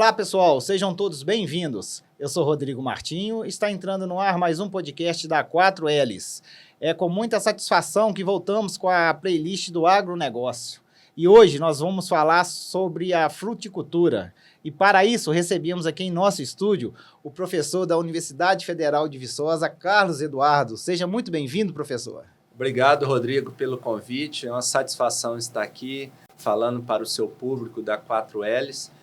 Olá, pessoal, sejam todos bem-vindos. Eu sou Rodrigo Martinho, está entrando no ar mais um podcast da 4Ls. É com muita satisfação que voltamos com a playlist do agronegócio. E hoje nós vamos falar sobre a fruticultura. E para isso recebemos aqui em nosso estúdio o professor da Universidade Federal de Viçosa, Carlos Eduardo. Seja muito bem-vindo, professor. Obrigado, Rodrigo, pelo convite. É uma satisfação estar aqui falando para o seu público da 4Ls,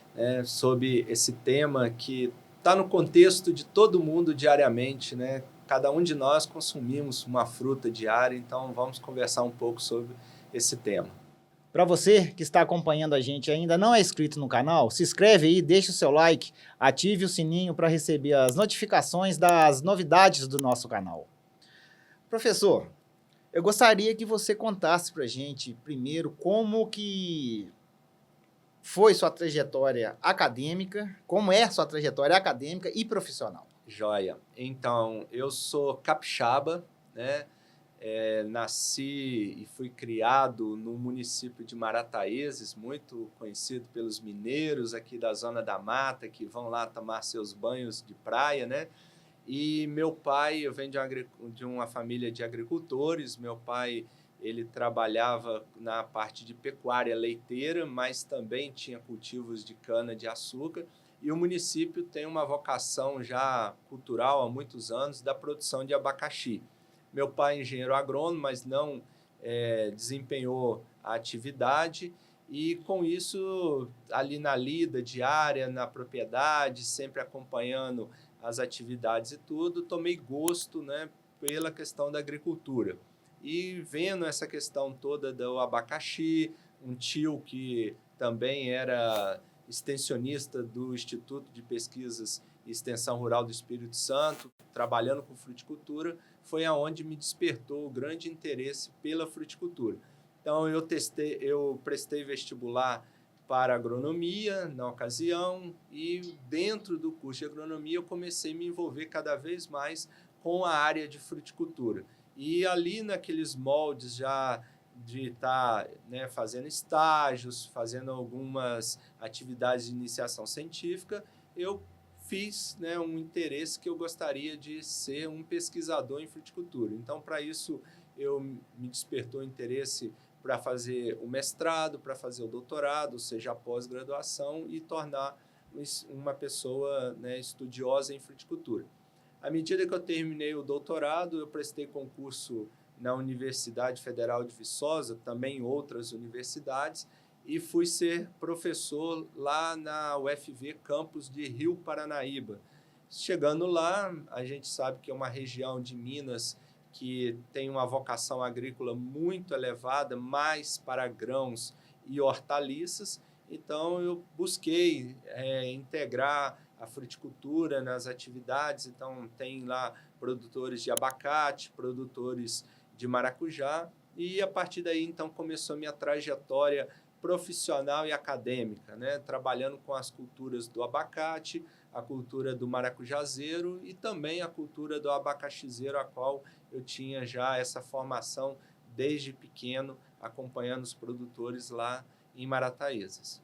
sobre esse tema que está no contexto de todo mundo diariamente, né? Cada um de nós consumimos uma fruta diária, então vamos conversar um pouco sobre esse tema. Para você que está acompanhando a gente e ainda não é inscrito no canal, se inscreve aí, deixa o seu like, ative o sininho para receber as notificações das novidades do nosso canal. Professor, eu gostaria que você contasse para a gente primeiro como que foi sua trajetória acadêmica, como é sua trajetória acadêmica e profissional. Joia. Então, eu sou capixaba, né? Nasci e fui criado no município de Marataízes, muito conhecido pelos mineiros aqui da Zona da Mata, que vão lá tomar seus banhos de praia, né? E meu pai, eu venho de uma família de agricultores. Meu pai, ele trabalhava na parte de pecuária leiteira, mas também tinha cultivos de cana-de-açúcar. E o município tem uma vocação já cultural há muitos anos da produção de abacaxi. Meu pai é engenheiro agrônomo, mas não desempenhou a atividade. E com isso, ali na lida diária, na propriedade, sempre acompanhando as atividades e tudo, tomei gosto, né, pela questão da agricultura. E vendo essa questão toda do abacaxi, um tio que também era extensionista do Instituto de Pesquisas e Extensão Rural do Espírito Santo, trabalhando com fruticultura, foi aonde me despertou o grande interesse pela fruticultura. Então, eu prestei vestibular para agronomia na ocasião, e dentro do curso de agronomia eu comecei a me envolver cada vez mais com a área de fruticultura. E ali naqueles moldes já de estar, né, fazendo estágios, fazendo algumas atividades de iniciação científica, eu fiz, né, um interesse que eu gostaria de ser um pesquisador em fruticultura. Então, para isso, me despertou o interesse para fazer o mestrado, para fazer o doutorado, ou seja, a pós-graduação, e tornar uma pessoa, né, estudiosa em fruticultura. À medida que eu terminei o doutorado, eu prestei concurso na Universidade Federal de Viçosa, também em outras universidades, e fui ser professor lá na UFV Campus de Rio Paranaíba. Chegando lá, a gente sabe que é uma região de Minas que tem uma vocação agrícola muito elevada, mais para grãos e hortaliças. Então, eu busquei integrar a fruticultura nas atividades. Então, tem lá produtores de abacate, produtores de maracujá, e a partir daí, então, começou a minha trajetória profissional e acadêmica, né? Trabalhando com as culturas do abacate, a cultura do maracujazeiro e também a cultura do abacaxizeiro, a qual eu tinha já essa formação desde pequeno, acompanhando os produtores lá em Marataízes.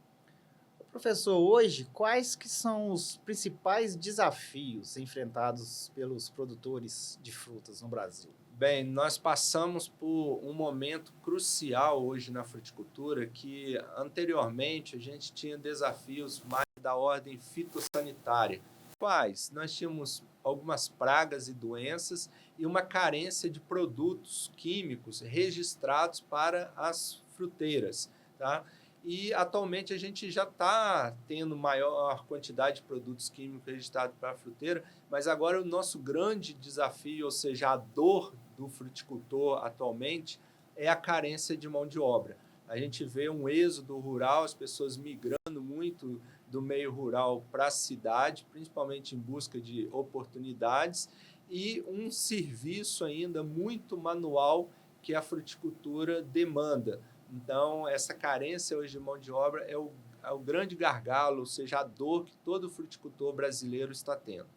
Professor, hoje, quais que são os principais desafios enfrentados pelos produtores de frutas no Brasil? Bem, nós passamos por um momento crucial hoje na fruticultura, que anteriormente a gente tinha desafios mais da ordem fitossanitária. Quais? Nós tínhamos algumas pragas e doenças e uma carência de produtos químicos registrados para as fruteiras, tá? E atualmente a gente já está tendo maior quantidade de produtos químicos registrados para a fruteira, mas agora o nosso grande desafio, ou seja, a dor do fruticultor atualmente, é a carência de mão de obra. A gente vê um êxodo rural, as pessoas migrando muito do meio rural para a cidade, principalmente em busca de oportunidades, e um serviço ainda muito manual que a fruticultura demanda. Então, essa carência hoje de mão de obra é o grande gargalo, ou seja, a dor que todo fruticultor brasileiro está tendo.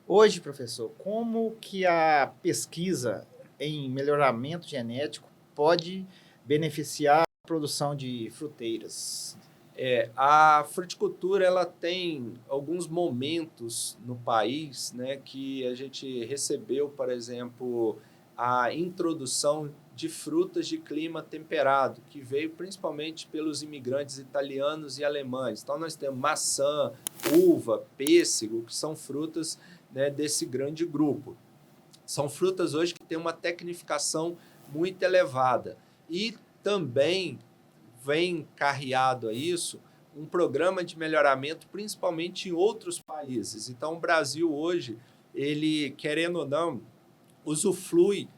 Hoje, professor, como que a pesquisa em melhoramento genético pode beneficiar a produção de fruteiras? A fruticultura ela tem alguns momentos no país, né, que a gente recebeu, por exemplo, a introdução de frutas de clima temperado, que veio principalmente pelos imigrantes italianos e alemães. Então, nós temos maçã, uva, pêssego, que são frutas, né, desse grande grupo. São frutas hoje que têm uma tecnificação muito elevada. E também vem carreado a isso um programa de melhoramento, principalmente em outros países. Então, o Brasil hoje, ele, querendo ou não, usufrui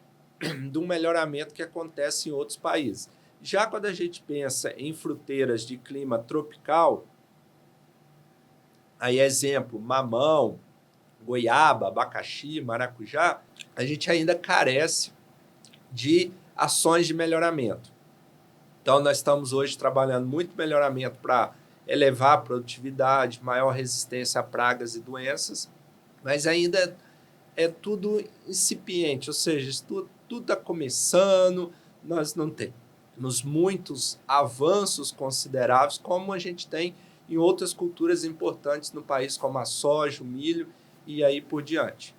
de um melhoramento que acontece em outros países. Já quando a gente pensa em fruteiras de clima tropical, aí exemplo, mamão, goiaba, abacaxi, maracujá, a gente ainda carece de ações de melhoramento. Então, nós estamos hoje trabalhando muito melhoramento para elevar a produtividade, maior resistência a pragas e doenças, mas ainda é tudo incipiente, ou seja, tudo está começando, nós não temos muitos avanços consideráveis como a gente tem em outras culturas importantes no país, como a soja, o milho e aí por diante.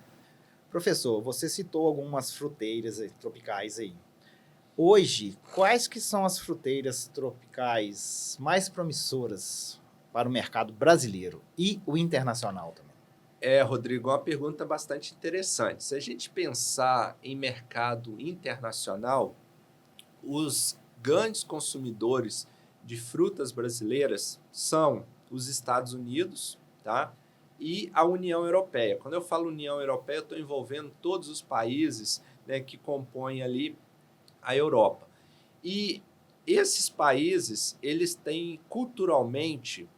Professor, você citou algumas fruteiras tropicais aí. Hoje, quais que são as fruteiras tropicais mais promissoras para o mercado brasileiro e o internacional também? Rodrigo, uma pergunta bastante interessante. Se a gente pensar em mercado internacional, os grandes consumidores de frutas brasileiras são os Estados Unidos, tá? E a União Europeia. Quando eu falo União Europeia, eu estou envolvendo todos os países, né, que compõem ali a Europa. E esses países, eles têm culturalmente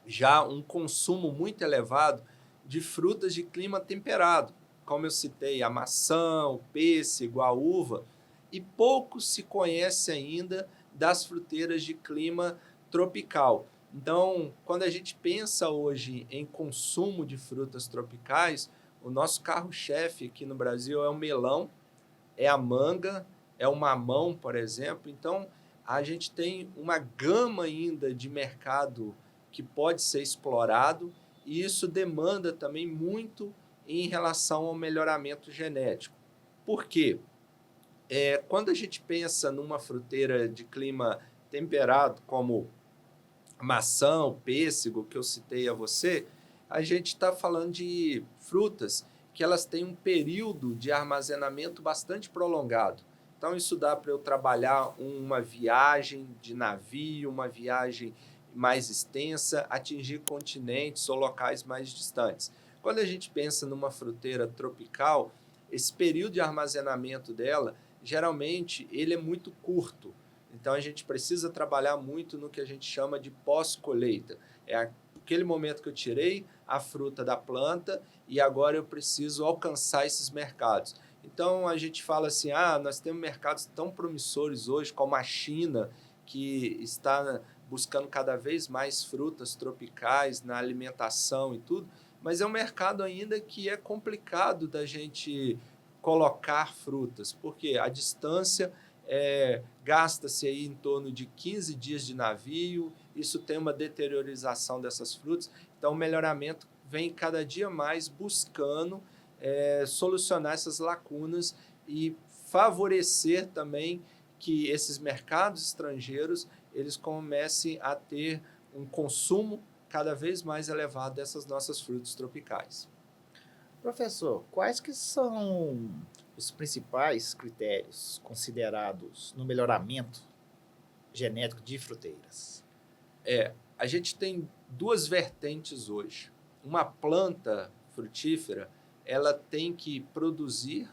já um consumo muito elevado de frutas de clima temperado, como eu citei, a maçã, o pêssego, a uva, e pouco se conhece ainda das fruteiras de clima tropical. Então, quando a gente pensa hoje em consumo de frutas tropicais, o nosso carro-chefe aqui no Brasil é o melão, é a manga, é o mamão, por exemplo. Então, a gente tem uma gama ainda de mercado que pode ser explorado e isso demanda também muito em relação ao melhoramento genético. Por quê? Quando a gente pensa numa fruteira de clima temperado, como maçã, pêssego, que eu citei a você, a gente está falando de frutas que elas têm um período de armazenamento bastante prolongado. Então, isso dá para eu trabalhar uma viagem de navio, uma viagem mais extensa, atingir continentes ou locais mais distantes. Quando a gente pensa numa fruteira tropical, esse período de armazenamento dela, geralmente, ele é muito curto. Então, a gente precisa trabalhar muito no que a gente chama de pós-colheita. É aquele momento que eu tirei a fruta da planta e agora eu preciso alcançar esses mercados. Então, a gente fala assim, nós temos mercados tão promissores hoje, como a China, que está buscando cada vez mais frutas tropicais na alimentação e tudo, mas é um mercado ainda que é complicado da gente colocar frutas, porque a distância gasta-se aí em torno de 15 dias de navio, isso tem uma deteriorização dessas frutas, então o melhoramento vem cada dia mais buscando solucionar essas lacunas e favorecer também que esses mercados estrangeiros eles comecem a ter um consumo cada vez mais elevado dessas nossas frutas tropicais. Professor, quais que são os principais critérios considerados no melhoramento genético de fruteiras? A gente tem duas vertentes hoje. Uma planta frutífera, ela tem que produzir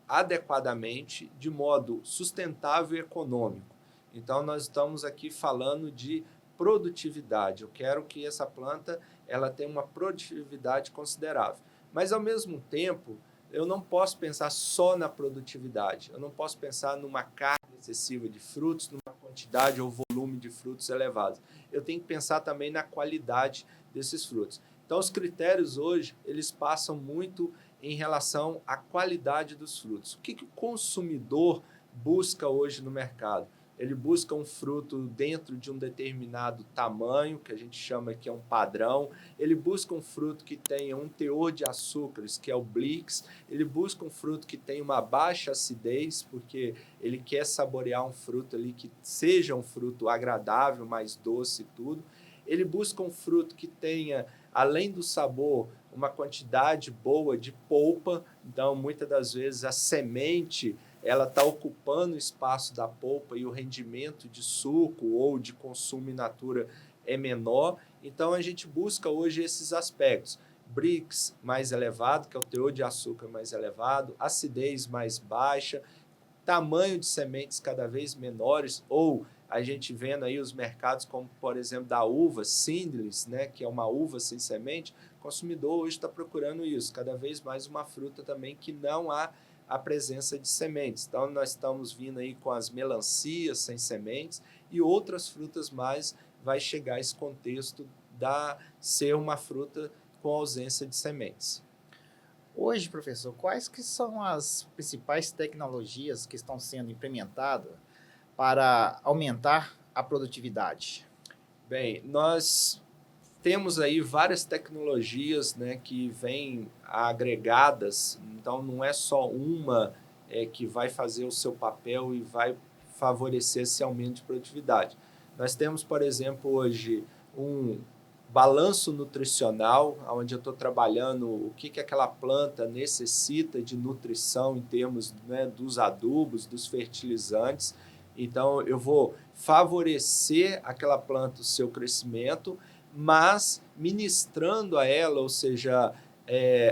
adequadamente, de modo sustentável e econômico. Então, nós estamos aqui falando de produtividade. Eu quero que essa planta ela tenha uma produtividade considerável. Mas, ao mesmo tempo, eu não posso pensar só na produtividade. Eu não posso pensar numa carga excessiva de frutos, numa quantidade ou volume de frutos elevados. Eu tenho que pensar também na qualidade desses frutos. Então, os critérios hoje, eles passam muito em relação à qualidade dos frutos. O que o consumidor busca hoje no mercado? ele busca um fruto dentro de um determinado tamanho, que a gente chama que é um padrão, ele busca um fruto que tenha um teor de açúcares, que é o Brix, ele busca um fruto que tenha uma baixa acidez, porque ele quer saborear um fruto ali que seja um fruto agradável, mais doce e tudo. Ele busca um fruto que tenha, além do sabor, uma quantidade boa de polpa, então muitas das vezes a semente ela está ocupando o espaço da polpa e o rendimento de suco ou de consumo in natura é menor. Então a gente busca hoje esses aspectos. Brix mais elevado, que é o teor de açúcar mais elevado, acidez mais baixa, tamanho de sementes cada vez menores, ou a gente vendo aí os mercados como, por exemplo, da uva, seedless, né, que é uma uva sem semente, o consumidor hoje está procurando isso, cada vez mais uma fruta também que não há a presença de sementes. Então, nós estamos vindo aí com as melancias sem sementes e outras frutas mais, vai chegar esse contexto da ser uma fruta com ausência de sementes. Hoje, professor, quais que são as principais tecnologias que estão sendo implementadas para aumentar a produtividade? Bem, nós temos aí várias tecnologias, né, que vêm agregadas, então não é só uma que vai fazer o seu papel e vai favorecer esse aumento de produtividade. Nós temos, por exemplo, hoje um balanço nutricional, onde eu estou trabalhando o que aquela planta necessita de nutrição em termos, né, dos adubos, dos fertilizantes. Então, eu vou favorecer aquela planta, o seu crescimento, mas ministrando a ela, ou seja,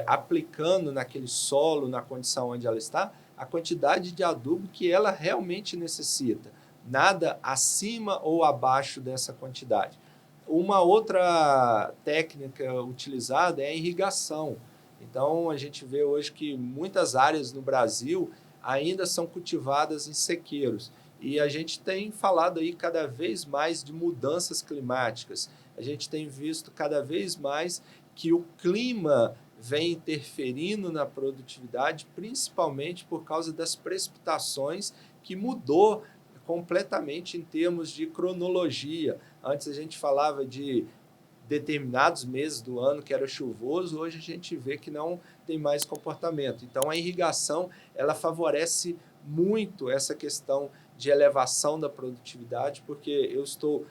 aplicando naquele solo, na condição onde ela está, a quantidade de adubo que ela realmente necessita, nada acima ou abaixo dessa quantidade. Uma outra técnica utilizada é a irrigação. Então, a gente vê hoje que muitas áreas no Brasil ainda são cultivadas em sequeiros. E a gente tem falado aí cada vez mais de mudanças climáticas. A gente tem visto cada vez mais que o clima vem interferindo na produtividade, principalmente por causa das precipitações, que mudou completamente em termos de cronologia. Antes a gente falava de determinados meses do ano que era chuvoso, hoje a gente vê que não tem mais comportamento. Então a irrigação, ela favorece muito essa questão de elevação da produtividade, porque eu estou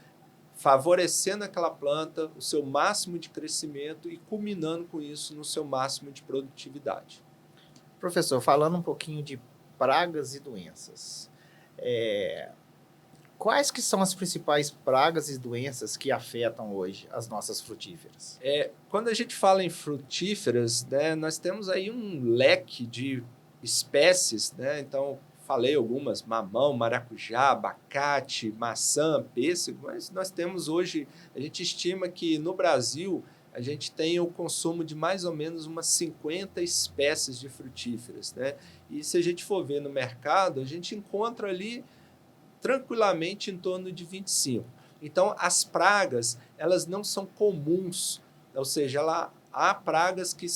favorecendo aquela planta, o seu máximo de crescimento e culminando com isso no seu máximo de produtividade. Professor, falando um pouquinho de pragas e doenças, quais que são as principais pragas e doenças que afetam hoje as nossas frutíferas? Quando a gente fala em frutíferas, né, nós temos aí um leque de espécies, né? Então, falei algumas, mamão, maracujá, abacate, maçã, pêssego, mas nós temos hoje, a gente estima que no Brasil a gente tem o consumo de mais ou menos umas 50 espécies de frutíferas, né? E se a gente for ver no mercado, a gente encontra ali tranquilamente em torno de 25. Então, as pragas, elas não são comuns, ou seja, há pragas que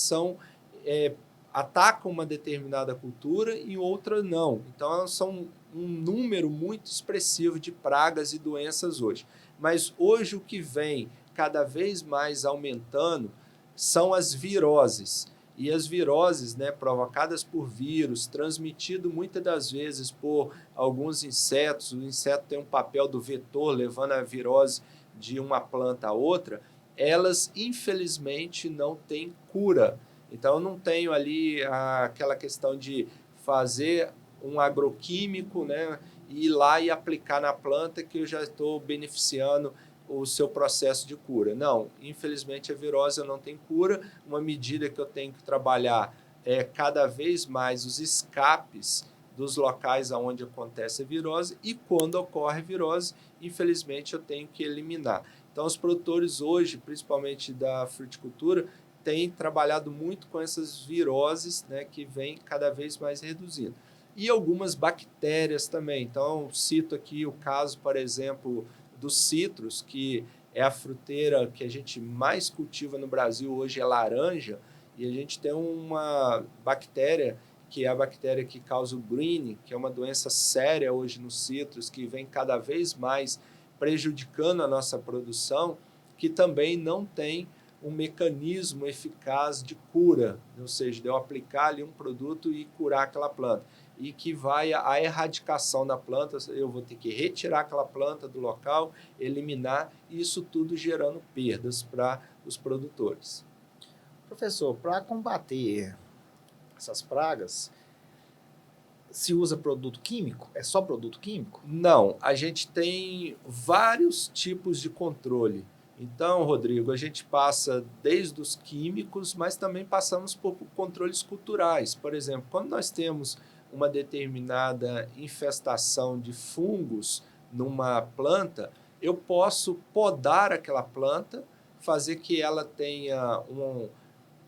atacam uma determinada cultura e outra não. Então, elas são um número muito expressivo de pragas e doenças hoje. Mas hoje o que vem cada vez mais aumentando são as viroses. E as viroses, né, provocadas por vírus, transmitido muitas das vezes por alguns insetos, o inseto tem um papel do vetor, levando a virose de uma planta a outra, elas infelizmente não têm cura. Então eu não tenho ali aquela questão de fazer um agroquímico, né, e ir lá e aplicar na planta que eu já estou beneficiando o seu processo de cura. Não, infelizmente a virose não tem cura. Uma medida que eu tenho que trabalhar é cada vez mais os escapes dos locais onde acontece a virose e quando ocorre a virose, infelizmente eu tenho que eliminar. Então os produtores hoje, principalmente da fruticultura, têm trabalhado muito com essas viroses, né, que vem cada vez mais reduzindo. E algumas bactérias também. Então cito aqui o caso, por exemplo, dos citros, que é a fruteira que a gente mais cultiva no Brasil hoje, é laranja, e a gente tem uma bactéria que é a bactéria que causa o greening, que é uma doença séria hoje nos citros, que vem cada vez mais prejudicando a nossa produção, que também não tem um mecanismo eficaz de cura, ou seja, de eu aplicar ali um produto e curar aquela planta. E que vai à erradicação da planta, eu vou ter que retirar aquela planta do local, eliminar, e isso tudo gerando perdas para os produtores. Professor, para combater essas pragas, se usa produto químico? É só produto químico? Não, a gente tem vários tipos de controle. Então, Rodrigo, a gente passa desde os químicos, mas também passamos por controles culturais. Por exemplo, quando nós temos uma determinada infestação de fungos numa planta, eu posso podar aquela planta, fazer que ela tenha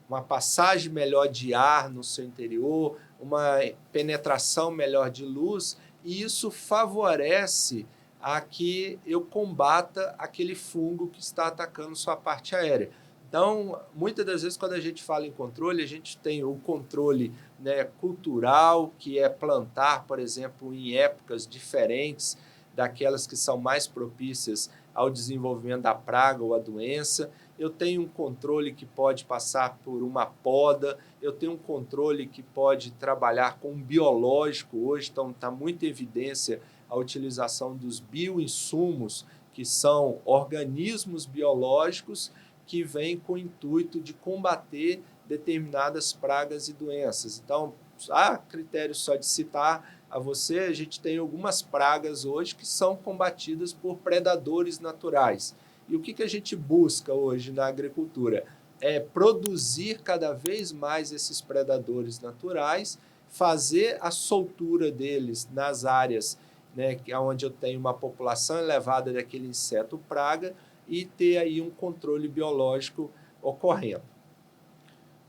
uma passagem melhor de ar no seu interior, uma penetração melhor de luz, e isso favorece a que eu combata aquele fungo que está atacando sua parte aérea. Então, muitas das vezes, quando a gente fala em controle, a gente tem o controle, né, cultural, que é plantar, por exemplo, em épocas diferentes daquelas que são mais propícias ao desenvolvimento da praga ou a doença. Eu tenho um controle que pode passar por uma poda, eu tenho um controle que pode trabalhar com um biológico hoje, então está muita evidência a utilização dos bioinsumos, que são organismos biológicos que vêm com o intuito de combater determinadas pragas e doenças. Então, a critério só de citar a você, a gente tem algumas pragas hoje que são combatidas por predadores naturais. E o que a gente busca hoje na agricultura? É produzir cada vez mais esses predadores naturais, fazer a soltura deles nas áreas, né, onde eu tenho uma população elevada daquele inseto praga e ter aí um controle biológico ocorrendo.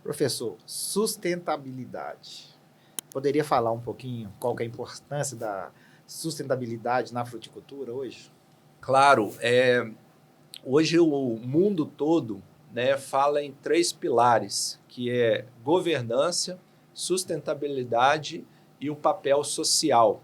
Professor, sustentabilidade. Poderia falar um pouquinho qual que é a importância da sustentabilidade na fruticultura hoje? Claro, hoje o mundo todo, né, fala em 3 pilares, que é governança, sustentabilidade e o papel social.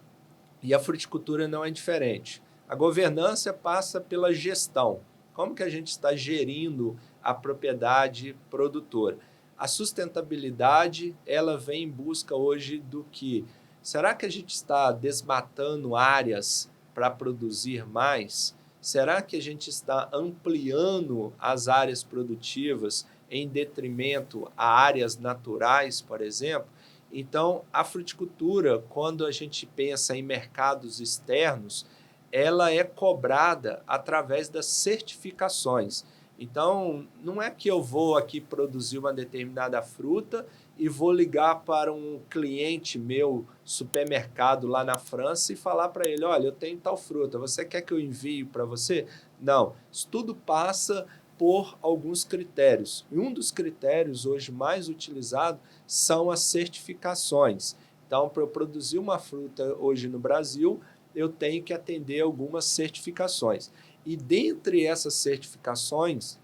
E a fruticultura não é diferente. A governança passa pela gestão. Como que a gente está gerindo a propriedade produtora? A sustentabilidade, ela vem em busca hoje do que? Será que a gente está desmatando áreas para produzir mais? Será que a gente está ampliando as áreas produtivas em detrimento a áreas naturais, por exemplo? Então, a fruticultura, quando a gente pensa em mercados externos, ela é cobrada através das certificações. Então, não é que eu vou aqui produzir uma determinada fruta e vou ligar para um cliente meu, supermercado lá na França, e falar para ele, olha, eu tenho tal fruta, você quer que eu envie para você? Não, isso tudo passa por alguns critérios. E um dos critérios hoje mais utilizado são as certificações. Então, para eu produzir uma fruta hoje no Brasil, eu tenho que atender algumas certificações. E dentre essas certificações,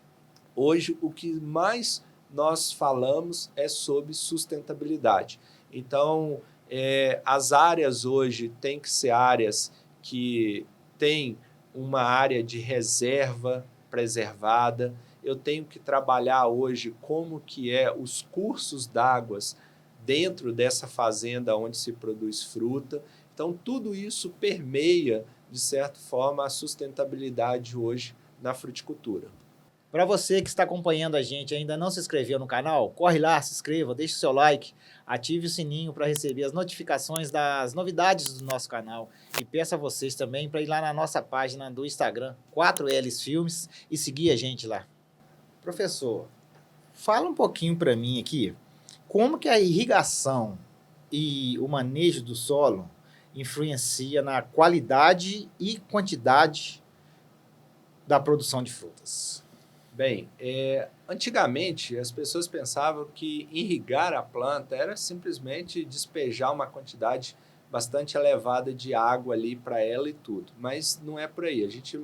hoje o que mais nós falamos é sobre sustentabilidade. Então, as áreas hoje têm que ser áreas que têm uma área de reserva preservada. Eu tenho que trabalhar hoje como que os cursos d'água dentro dessa fazenda onde se produz fruta. Então, tudo isso permeia, de certa forma, a sustentabilidade hoje na fruticultura. Para você que está acompanhando a gente e ainda não se inscreveu no canal, corre lá, se inscreva, deixe o seu like, ative o sininho para receber as notificações das novidades do nosso canal e peço a vocês também para ir lá na nossa página do Instagram, 4Ls Filmes, e seguir a gente lá. Professor, fala um pouquinho para mim aqui, como que a irrigação e o manejo do solo influencia na qualidade e quantidade da produção de frutas? Bem, antigamente as pessoas pensavam que irrigar a planta era simplesmente despejar uma quantidade bastante elevada de água ali para ela e tudo, mas não é por aí. A gente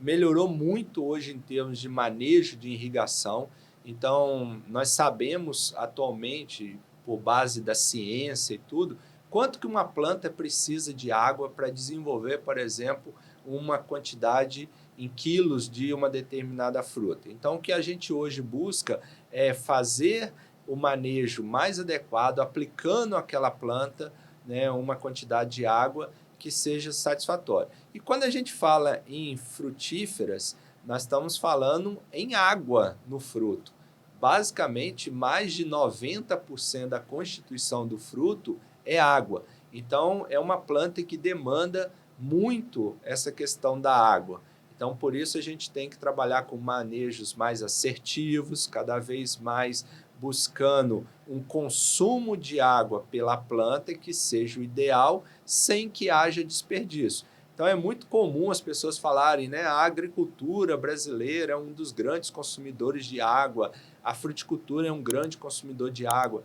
melhorou muito hoje em termos de manejo de irrigação, então nós sabemos atualmente, por base da ciência e tudo, quanto que uma planta precisa de água para desenvolver, por exemplo, uma quantidade em quilos de uma determinada fruta. Então, o que a gente hoje busca é fazer o manejo mais adequado, aplicando àquela planta, né, uma quantidade de água que seja satisfatória. E quando a gente fala em frutíferas, nós estamos falando em água no fruto. Basicamente, mais de 90% da constituição do fruto é água. Então, é uma planta que demanda muito essa questão da água. Então, por isso, a gente tem que trabalhar com manejos mais assertivos, cada vez mais buscando um consumo de água pela planta que seja o ideal, sem que haja desperdício. Então, é muito comum as pessoas falarem, né? A agricultura brasileira é um dos grandes consumidores de água, a fruticultura é um grande consumidor de água.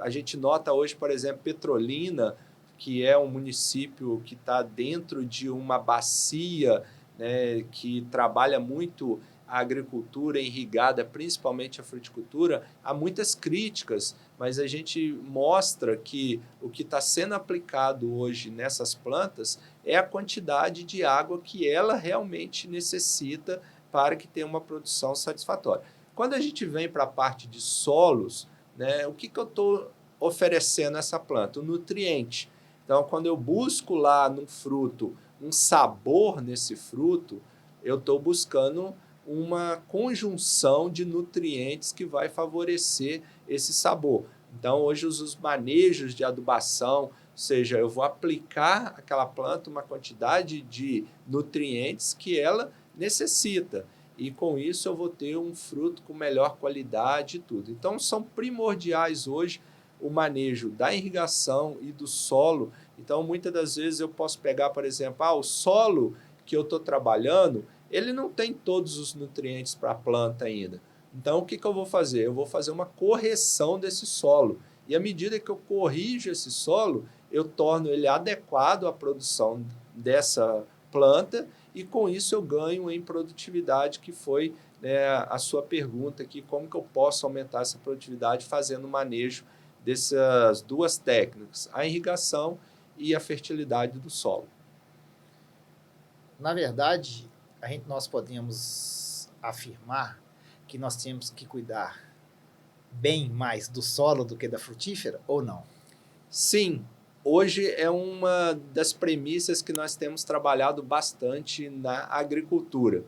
A gente nota hoje, por exemplo, Petrolina, que é um município que está dentro de uma bacia, né, que trabalha muito a agricultura irrigada, principalmente a fruticultura, há muitas críticas, mas a gente mostra que o que está sendo aplicado hoje nessas plantas é a quantidade de água que ela realmente necessita para que tenha uma produção satisfatória. Quando a gente vem para a parte de solos, né, o que eu estou oferecendo a essa planta? O nutriente. Então, quando eu busco lá no fruto um sabor nesse fruto, eu estou buscando uma conjunção de nutrientes que vai favorecer esse sabor. Então, hoje, os manejos de adubação, ou seja, eu vou aplicar àquela planta uma quantidade de nutrientes que ela necessita. E, com isso, eu vou ter um fruto com melhor qualidade e tudo. Então, são primordiais hoje o manejo da irrigação e do solo. Então, muitas das vezes eu posso pegar, por exemplo, o solo que eu estou trabalhando, ele não tem todos os nutrientes para a planta ainda. Então, o que eu vou fazer? Eu vou fazer uma correção desse solo. E à medida que eu corrijo esse solo, eu torno ele adequado à produção dessa planta e, com isso, eu ganho em produtividade, que foi, né, a sua pergunta aqui, como que eu posso aumentar essa produtividade fazendo manejo dessas duas técnicas, a irrigação e a fertilidade do solo. Na verdade, nós podemos afirmar que nós temos que cuidar bem mais do solo do que da frutífera, ou não? Sim, hoje é uma das premissas que nós temos trabalhado bastante na agricultura.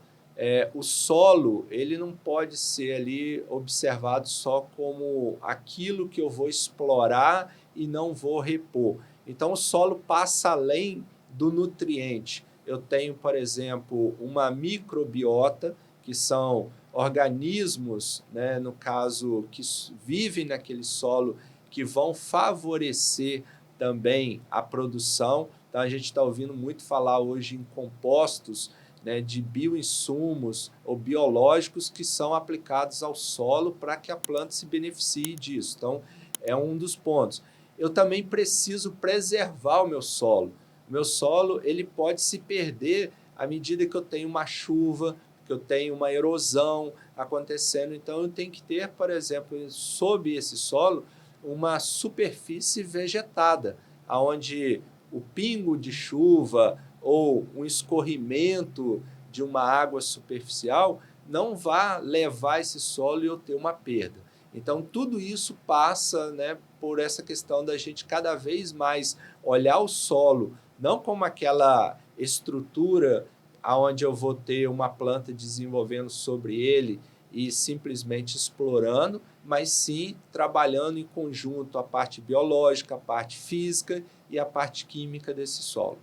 O solo, ele não pode ser ali observado só como aquilo que eu vou explorar e não vou repor. Então, o solo passa além do nutriente. Eu tenho, por exemplo, uma microbiota, que são organismos, né, no caso, que vivem naquele solo, que vão favorecer também a produção. Então, a gente está ouvindo muito falar hoje em compostos, né, de bioinsumos ou biológicos que são aplicados ao solo para que a planta se beneficie disso. Então, é um dos pontos. Eu também preciso preservar o meu solo. O meu solo, ele pode se perder à medida que eu tenho uma chuva, que eu tenho uma erosão acontecendo. Então, eu tenho que ter, por exemplo, sob esse solo, uma superfície vegetada, onde o pingo de chuva ou um escorrimento de uma água superficial não vá levar esse solo e eu ter uma perda. Então, tudo isso passa, né, por essa questão da gente cada vez mais olhar o solo, não como aquela estrutura onde eu vou ter uma planta desenvolvendo sobre ele e simplesmente explorando, mas sim trabalhando em conjunto a parte biológica, a parte física e a parte química desse solo.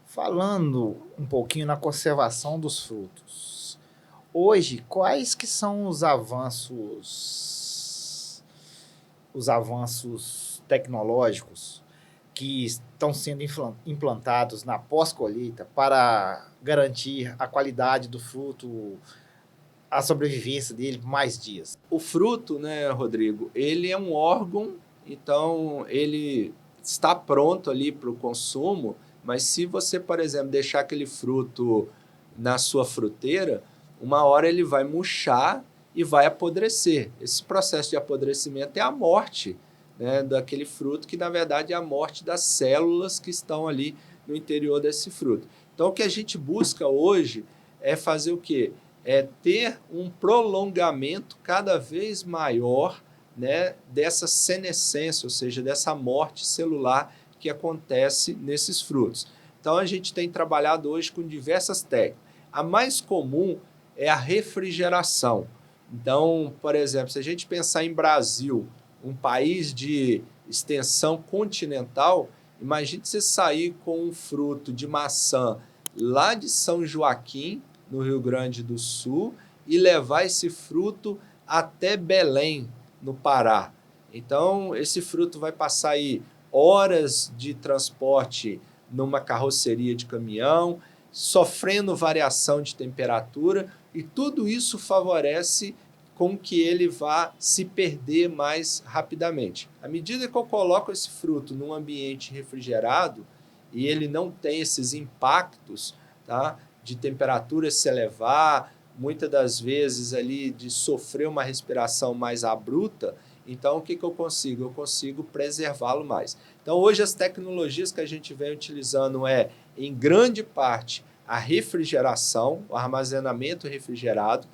Falando um pouquinho na conservação dos frutos, hoje, quais que são os avanços tecnológicos que estão sendo implantados na pós-colheita para garantir a qualidade do fruto, a sobrevivência dele por mais dias? O fruto, né, Rodrigo, ele é um órgão, então ele está pronto ali para o consumo, mas se você, por exemplo, deixar aquele fruto na sua fruteira, uma hora ele vai murchar e vai apodrecer. Esse processo de apodrecimento é a morte né, daquele fruto, que na verdade é a morte das células que estão ali no interior desse fruto. Então, o que a gente busca hoje é fazer o quê? É ter um prolongamento cada vez maior, né, dessa senescência, ou seja, dessa morte celular que acontece nesses frutos. Então, a gente tem trabalhado hoje com diversas técnicas. A mais comum é a refrigeração. Então, por exemplo, se a gente pensar em Brasil, um país de extensão continental, imagine você sair com um fruto de maçã lá de São Joaquim, no Rio Grande do Sul, e levar esse fruto até Belém, no Pará. Então, esse fruto vai passar aí horas de transporte numa carroceria de caminhão, sofrendo variação de temperatura, e tudo isso favorece com que ele vá se perder mais rapidamente. À medida que eu coloco esse fruto num ambiente refrigerado e ele não tem esses impactos, tá, de temperatura se elevar, muitas das vezes ali de sofrer uma respiração mais abrupta, então o que eu consigo? Eu consigo preservá-lo mais. Então hoje as tecnologias que a gente vem utilizando em grande parte, a refrigeração, o armazenamento refrigerado,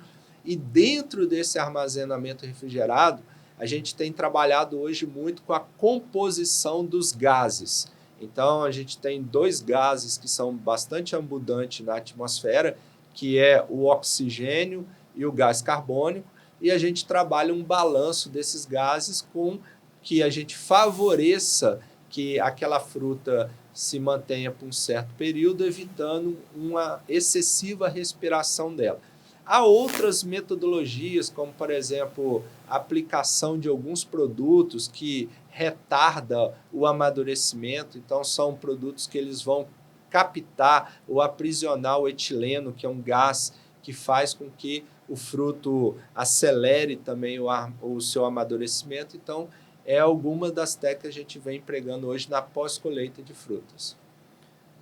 e dentro desse armazenamento refrigerado, a gente tem trabalhado hoje muito com a composição dos gases. Então, a gente tem dois gases que são bastante abundantes na atmosfera, que é o oxigênio e o gás carbônico, e a gente trabalha um balanço desses gases com que a gente favoreça que aquela fruta se mantenha por um certo período, evitando uma excessiva respiração dela. Há outras metodologias, como, por exemplo, a aplicação de alguns produtos que retarda o amadurecimento. Então, são produtos que eles vão captar ou aprisionar o etileno, que é um gás que faz com que o fruto acelere também o seu amadurecimento. Então, é alguma das técnicas que a gente vem empregando hoje na pós-colheita de frutas.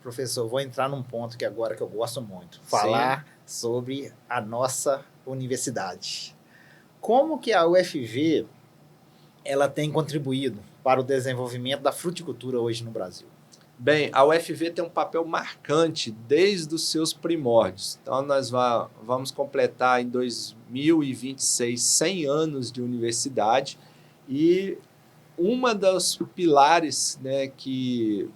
Professor, vou entrar num ponto que agora que eu gosto muito. Falar sobre a nossa universidade. Como que a UFV ela tem contribuído para o desenvolvimento da fruticultura hoje no Brasil? Bem, a UFV tem um papel marcante desde os seus primórdios. Então, nós vamos completar em 2026 100 anos de universidade, e uma dos pilares, né, que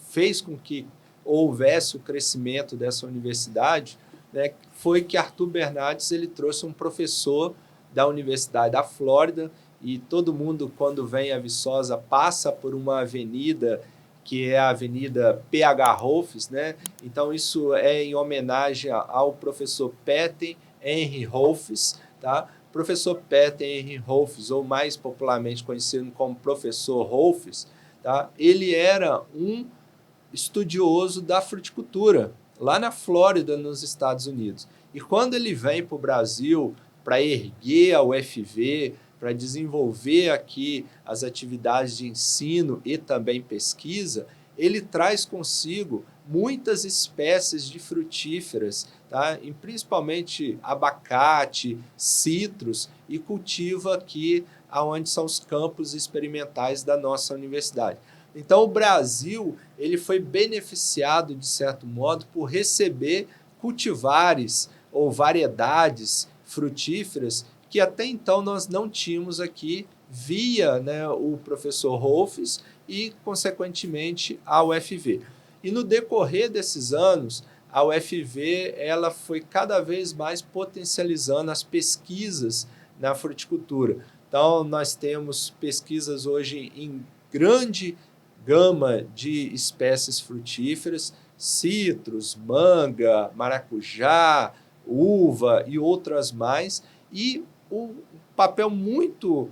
fez com que houvesse o crescimento dessa universidade, né, foi que Arthur Bernardes ele trouxe um professor da Universidade da Flórida, e todo mundo, quando vem a Viçosa, passa por uma avenida que é a Avenida P.H. Rolfes, né? Então, isso é em homenagem ao professor Patten Henry Rolfes, tá? Professor Patten Henry Rolfes, ou mais popularmente conhecido como professor Rolfes, tá? Ele era um estudioso da fruticultura, lá na Flórida, nos Estados Unidos. E quando ele vem para o Brasil para erguer a UFV, para desenvolver aqui as atividades de ensino e também pesquisa, ele traz consigo muitas espécies de frutíferas, tá? E principalmente abacate, citros, e cultiva aqui onde são os campos experimentais da nossa universidade. Então, o Brasil ele foi beneficiado, de certo modo, por receber cultivares ou variedades frutíferas que até então nós não tínhamos aqui via, né, o professor Rolfes e, consequentemente, a UFV. E no decorrer desses anos, a UFV ela foi cada vez mais potencializando as pesquisas na fruticultura. Então, nós temos pesquisas hoje em grande gama de espécies frutíferas, citros, manga, maracujá, uva e outras mais, e um papel muito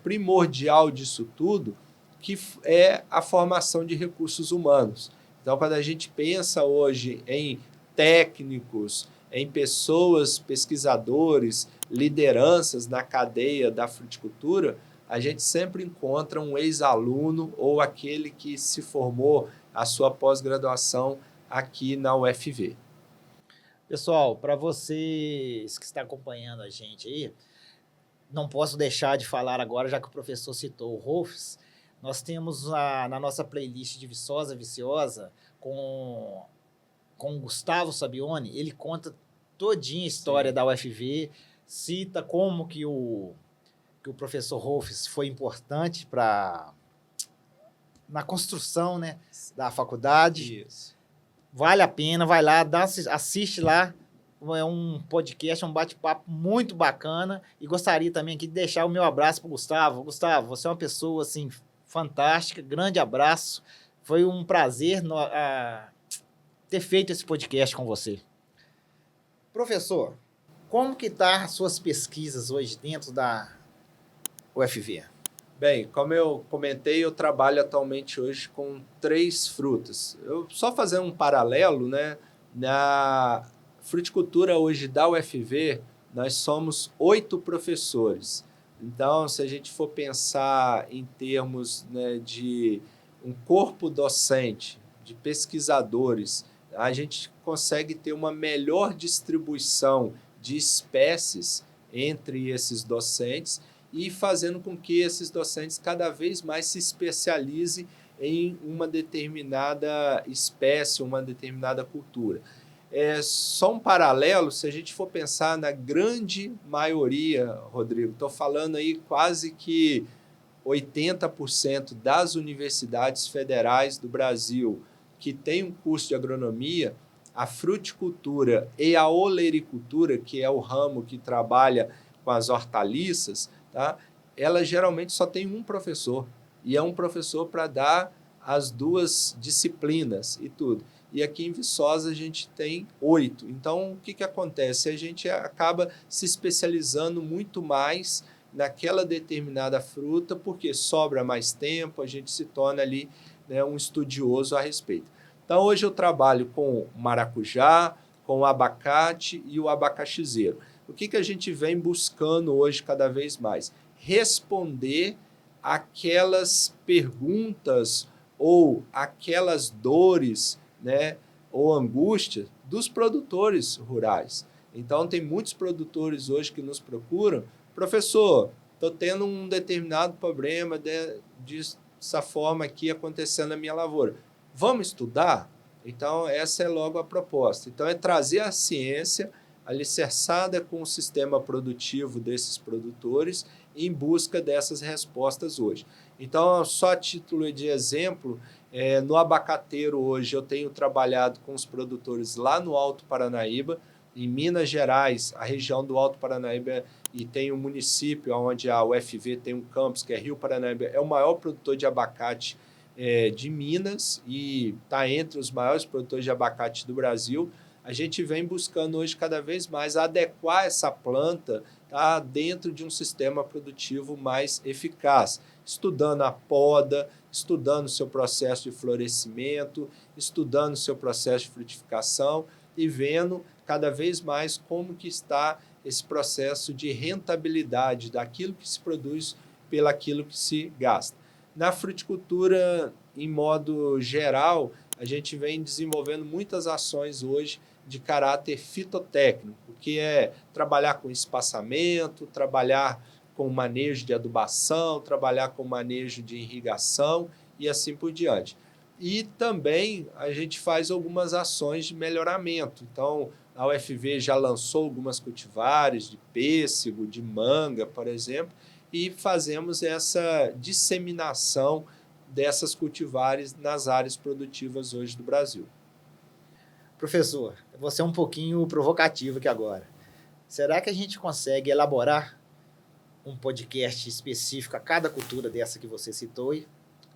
primordial disso tudo, que é a formação de recursos humanos. Então, quando a gente pensa hoje em técnicos, em pessoas, pesquisadores, lideranças na cadeia da fruticultura, a gente sempre encontra um ex-aluno ou aquele que se formou a sua pós-graduação aqui na UFV. Pessoal, para vocês que estão acompanhando a gente aí, não posso deixar de falar agora, já que o professor citou o Rolfs, nós temos na nossa playlist de Viçosa Viciosa com o Gustavo Sabione, ele conta todinha a história da UFV, cita como que o professor Rolfs foi importante na construção, né, da faculdade. Isso. Vale a pena, vai lá, assiste lá. É um podcast, um bate-papo muito bacana. E gostaria também aqui de deixar o meu abraço para o Gustavo. Gustavo, você é uma pessoa assim, fantástica, grande abraço. Foi um prazer ter feito esse podcast com você. Professor, como que tá as suas pesquisas hoje dentro da UFV? Bem, como eu comentei, eu trabalho atualmente hoje com 3 frutas. Eu só fazer um paralelo, né? Na fruticultura hoje da UFV, nós somos 8 professores. Então, se a gente for pensar em termos, né, de um corpo docente, de pesquisadores, a gente consegue ter uma melhor distribuição de espécies entre esses docentes e fazendo com que esses docentes cada vez mais se especializem em uma determinada espécie, uma determinada cultura. Só um paralelo, se a gente for pensar na grande maioria, Rodrigo, estou falando aí quase que 80% das universidades federais do Brasil que tem um curso de agronomia, a fruticultura e a olericultura, que é o ramo que trabalha com as hortaliças, tá? Ela geralmente só tem um professor, e é um professor para dar as 2 disciplinas e tudo. E aqui em Viçosa a gente tem 8. Então, o que acontece? A gente acaba se especializando muito mais naquela determinada fruta, porque sobra mais tempo, a gente se torna ali, né, um estudioso a respeito. Então, hoje eu trabalho com maracujá, com o abacate e o abacaxizeiro. O que a gente vem buscando hoje cada vez mais? Responder aquelas perguntas ou aquelas dores, né, ou angústias dos produtores rurais. Então, tem muitos produtores hoje que nos procuram: professor, estou tendo um determinado problema dessa forma aqui acontecendo na minha lavoura. Vamos estudar? Então, essa é logo a proposta. Então, é trazer a ciência alicerçada com o sistema produtivo desses produtores em busca dessas respostas hoje. Então, só a título de exemplo, no abacateiro hoje eu tenho trabalhado com os produtores lá no Alto Paranaíba, em Minas Gerais, a região do Alto Paranaíba, e tem um município onde a UFV tem um campus, que é Rio Paranaíba, é o maior produtor de abacate de Minas e está entre os maiores produtores de abacate do Brasil. A gente vem buscando hoje cada vez mais adequar essa planta, tá, dentro de um sistema produtivo mais eficaz, estudando a poda, estudando o seu processo de florescimento, estudando o seu processo de frutificação e vendo cada vez mais como que está esse processo de rentabilidade daquilo que se produz pelaquilo que se gasta. Na fruticultura, em modo geral, a gente vem desenvolvendo muitas ações hoje de caráter fitotécnico, que é trabalhar com espaçamento, trabalhar com manejo de adubação, trabalhar com manejo de irrigação e assim por diante. E também a gente faz algumas ações de melhoramento. Então, a UFV já lançou algumas cultivares de pêssego, de manga, por exemplo, e fazemos essa disseminação dessas cultivares nas áreas produtivas hoje do Brasil. Professor, você é um pouquinho provocativo aqui agora. Será que a gente consegue elaborar um podcast específico a cada cultura dessa que você citou?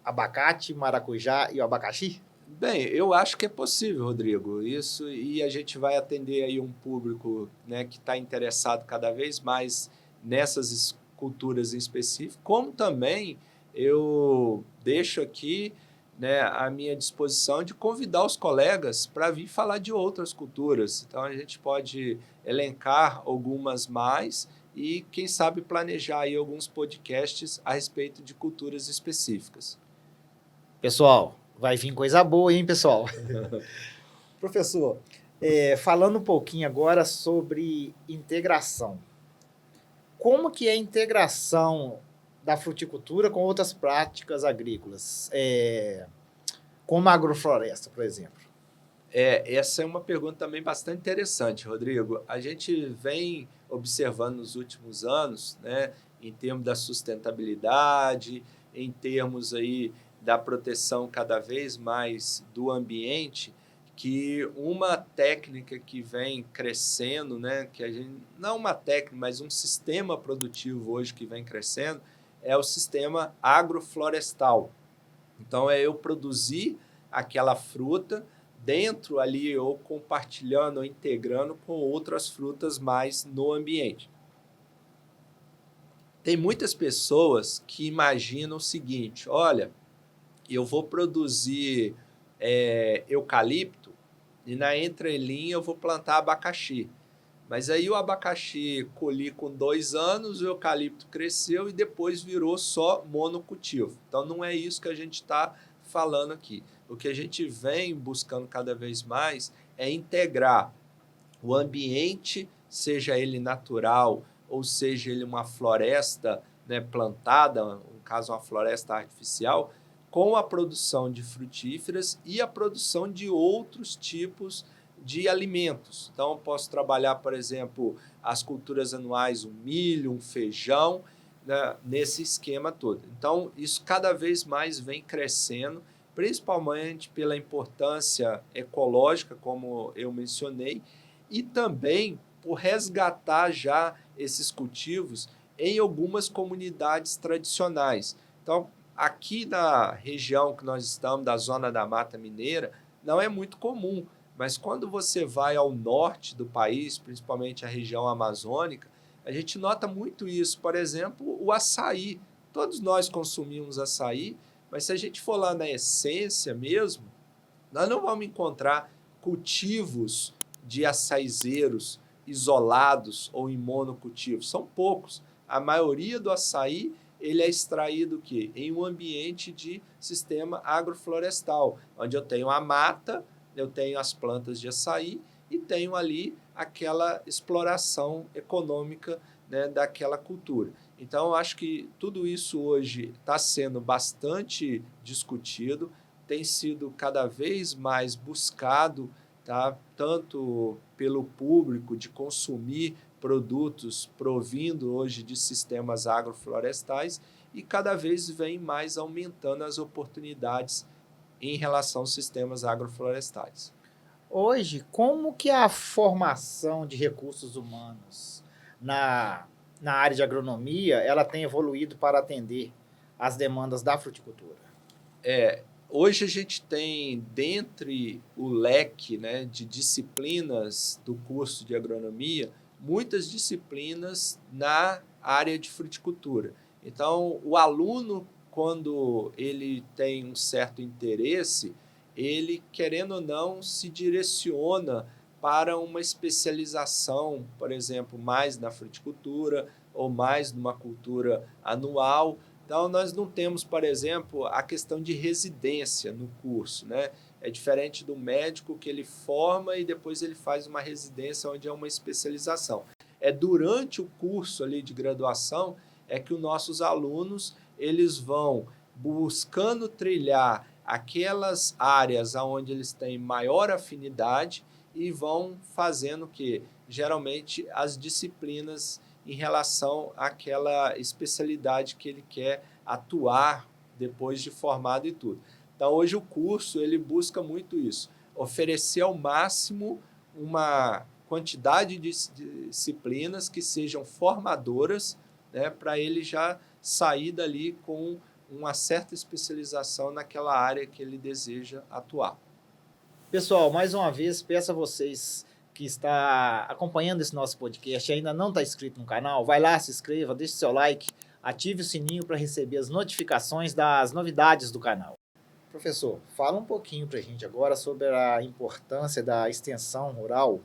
Abacate, maracujá e o abacaxi? Bem, eu acho que é possível, Rodrigo. Isso, e a gente vai atender aí um público, né, que está interessado cada vez mais nessas culturas em específico, como também eu deixo aqui, né, à minha disposição de convidar os colegas para vir falar de outras culturas. Então, a gente pode elencar algumas mais e, quem sabe, planejar aí alguns podcasts a respeito de culturas específicas. Pessoal, vai vir coisa boa, hein, pessoal? Professor, falando um pouquinho agora sobre integração. como que é a integração da fruticultura com outras práticas agrícolas, como a agrofloresta, por exemplo? Essa é uma pergunta também bastante interessante, Rodrigo. A gente vem observando nos últimos anos, né, em termos da sustentabilidade, em termos aí da proteção cada vez mais do ambiente, que uma técnica que vem crescendo, né, que a gente não uma técnica, mas um sistema produtivo hoje que vem crescendo, é o sistema agroflorestal. Então é eu produzir aquela fruta dentro ali ou compartilhando ou integrando com outras frutas mais no ambiente. Tem muitas pessoas que imaginam o seguinte: olha, eu vou produzir eucalipto e na entrelinha eu vou plantar abacaxi. Mas aí o abacaxi colhi com 2 anos, o eucalipto cresceu e depois virou só monocultivo. Então não é isso que a gente está falando aqui. O que a gente vem buscando cada vez mais é integrar o ambiente, seja ele natural ou seja ele uma floresta, né, plantada, no caso uma floresta artificial, com a produção de frutíferas e a produção de outros tipos de alimentos. Então, eu posso trabalhar, por exemplo, as culturas anuais, um milho, um feijão, né, nesse esquema todo. Então, isso cada vez mais vem crescendo, principalmente pela importância ecológica, como eu mencionei, e também por resgatar já esses cultivos em algumas comunidades tradicionais. Então, aqui na região que nós estamos, da Zona da Mata Mineira, não é muito comum, mas quando você vai ao norte do país, principalmente a região amazônica, a gente nota muito isso. Por exemplo, o açaí. Todos nós consumimos açaí, mas se a gente for lá na essência mesmo, nós não vamos encontrar cultivos de açaizeiros isolados ou em monocultivo. São poucos. A maioria do açaí ele é extraído o quê? Em um ambiente de sistema agroflorestal, onde eu tenho a mata, eu tenho as plantas de açaí e tenho ali aquela exploração econômica, né, daquela cultura. Então, eu acho que tudo isso hoje está sendo bastante discutido, tem sido cada vez mais buscado, tá? Tanto pelo público de consumir produtos provindo hoje de sistemas agroflorestais e cada vez vem mais aumentando as oportunidades em relação aos sistemas agroflorestais. Hoje, como que a formação de recursos humanos na, na área de agronomia, ela tem evoluído para atender às demandas da fruticultura? Hoje a gente tem, dentre o leque, né, de disciplinas do curso de agronomia, muitas disciplinas na área de fruticultura. Então, o aluno, quando ele tem um certo interesse, ele, querendo ou não, se direciona para uma especialização, por exemplo, mais na fruticultura ou mais numa cultura anual. Então, nós não temos, por exemplo, a questão de residência no curso, né? É diferente do médico que ele forma e depois ele faz uma residência onde é uma especialização. É durante o curso ali de graduação é que os nossos alunos eles vão buscando trilhar aquelas áreas onde eles têm maior afinidade e vão fazendo o que geralmente as disciplinas em relação àquela especialidade que ele quer atuar depois de formado e tudo. Então, hoje o curso ele busca muito isso, oferecer ao máximo uma quantidade de disciplinas que sejam formadoras, né, para ele já sair dali com uma certa especialização naquela área que ele deseja atuar. Pessoal, mais uma vez, peço a vocês que está acompanhando esse nosso podcast e ainda não está inscrito no canal, vai lá, se inscreva, deixe seu like, ative o sininho para receber as notificações das novidades do canal. Professor, fala um pouquinho para a gente agora sobre a importância da extensão rural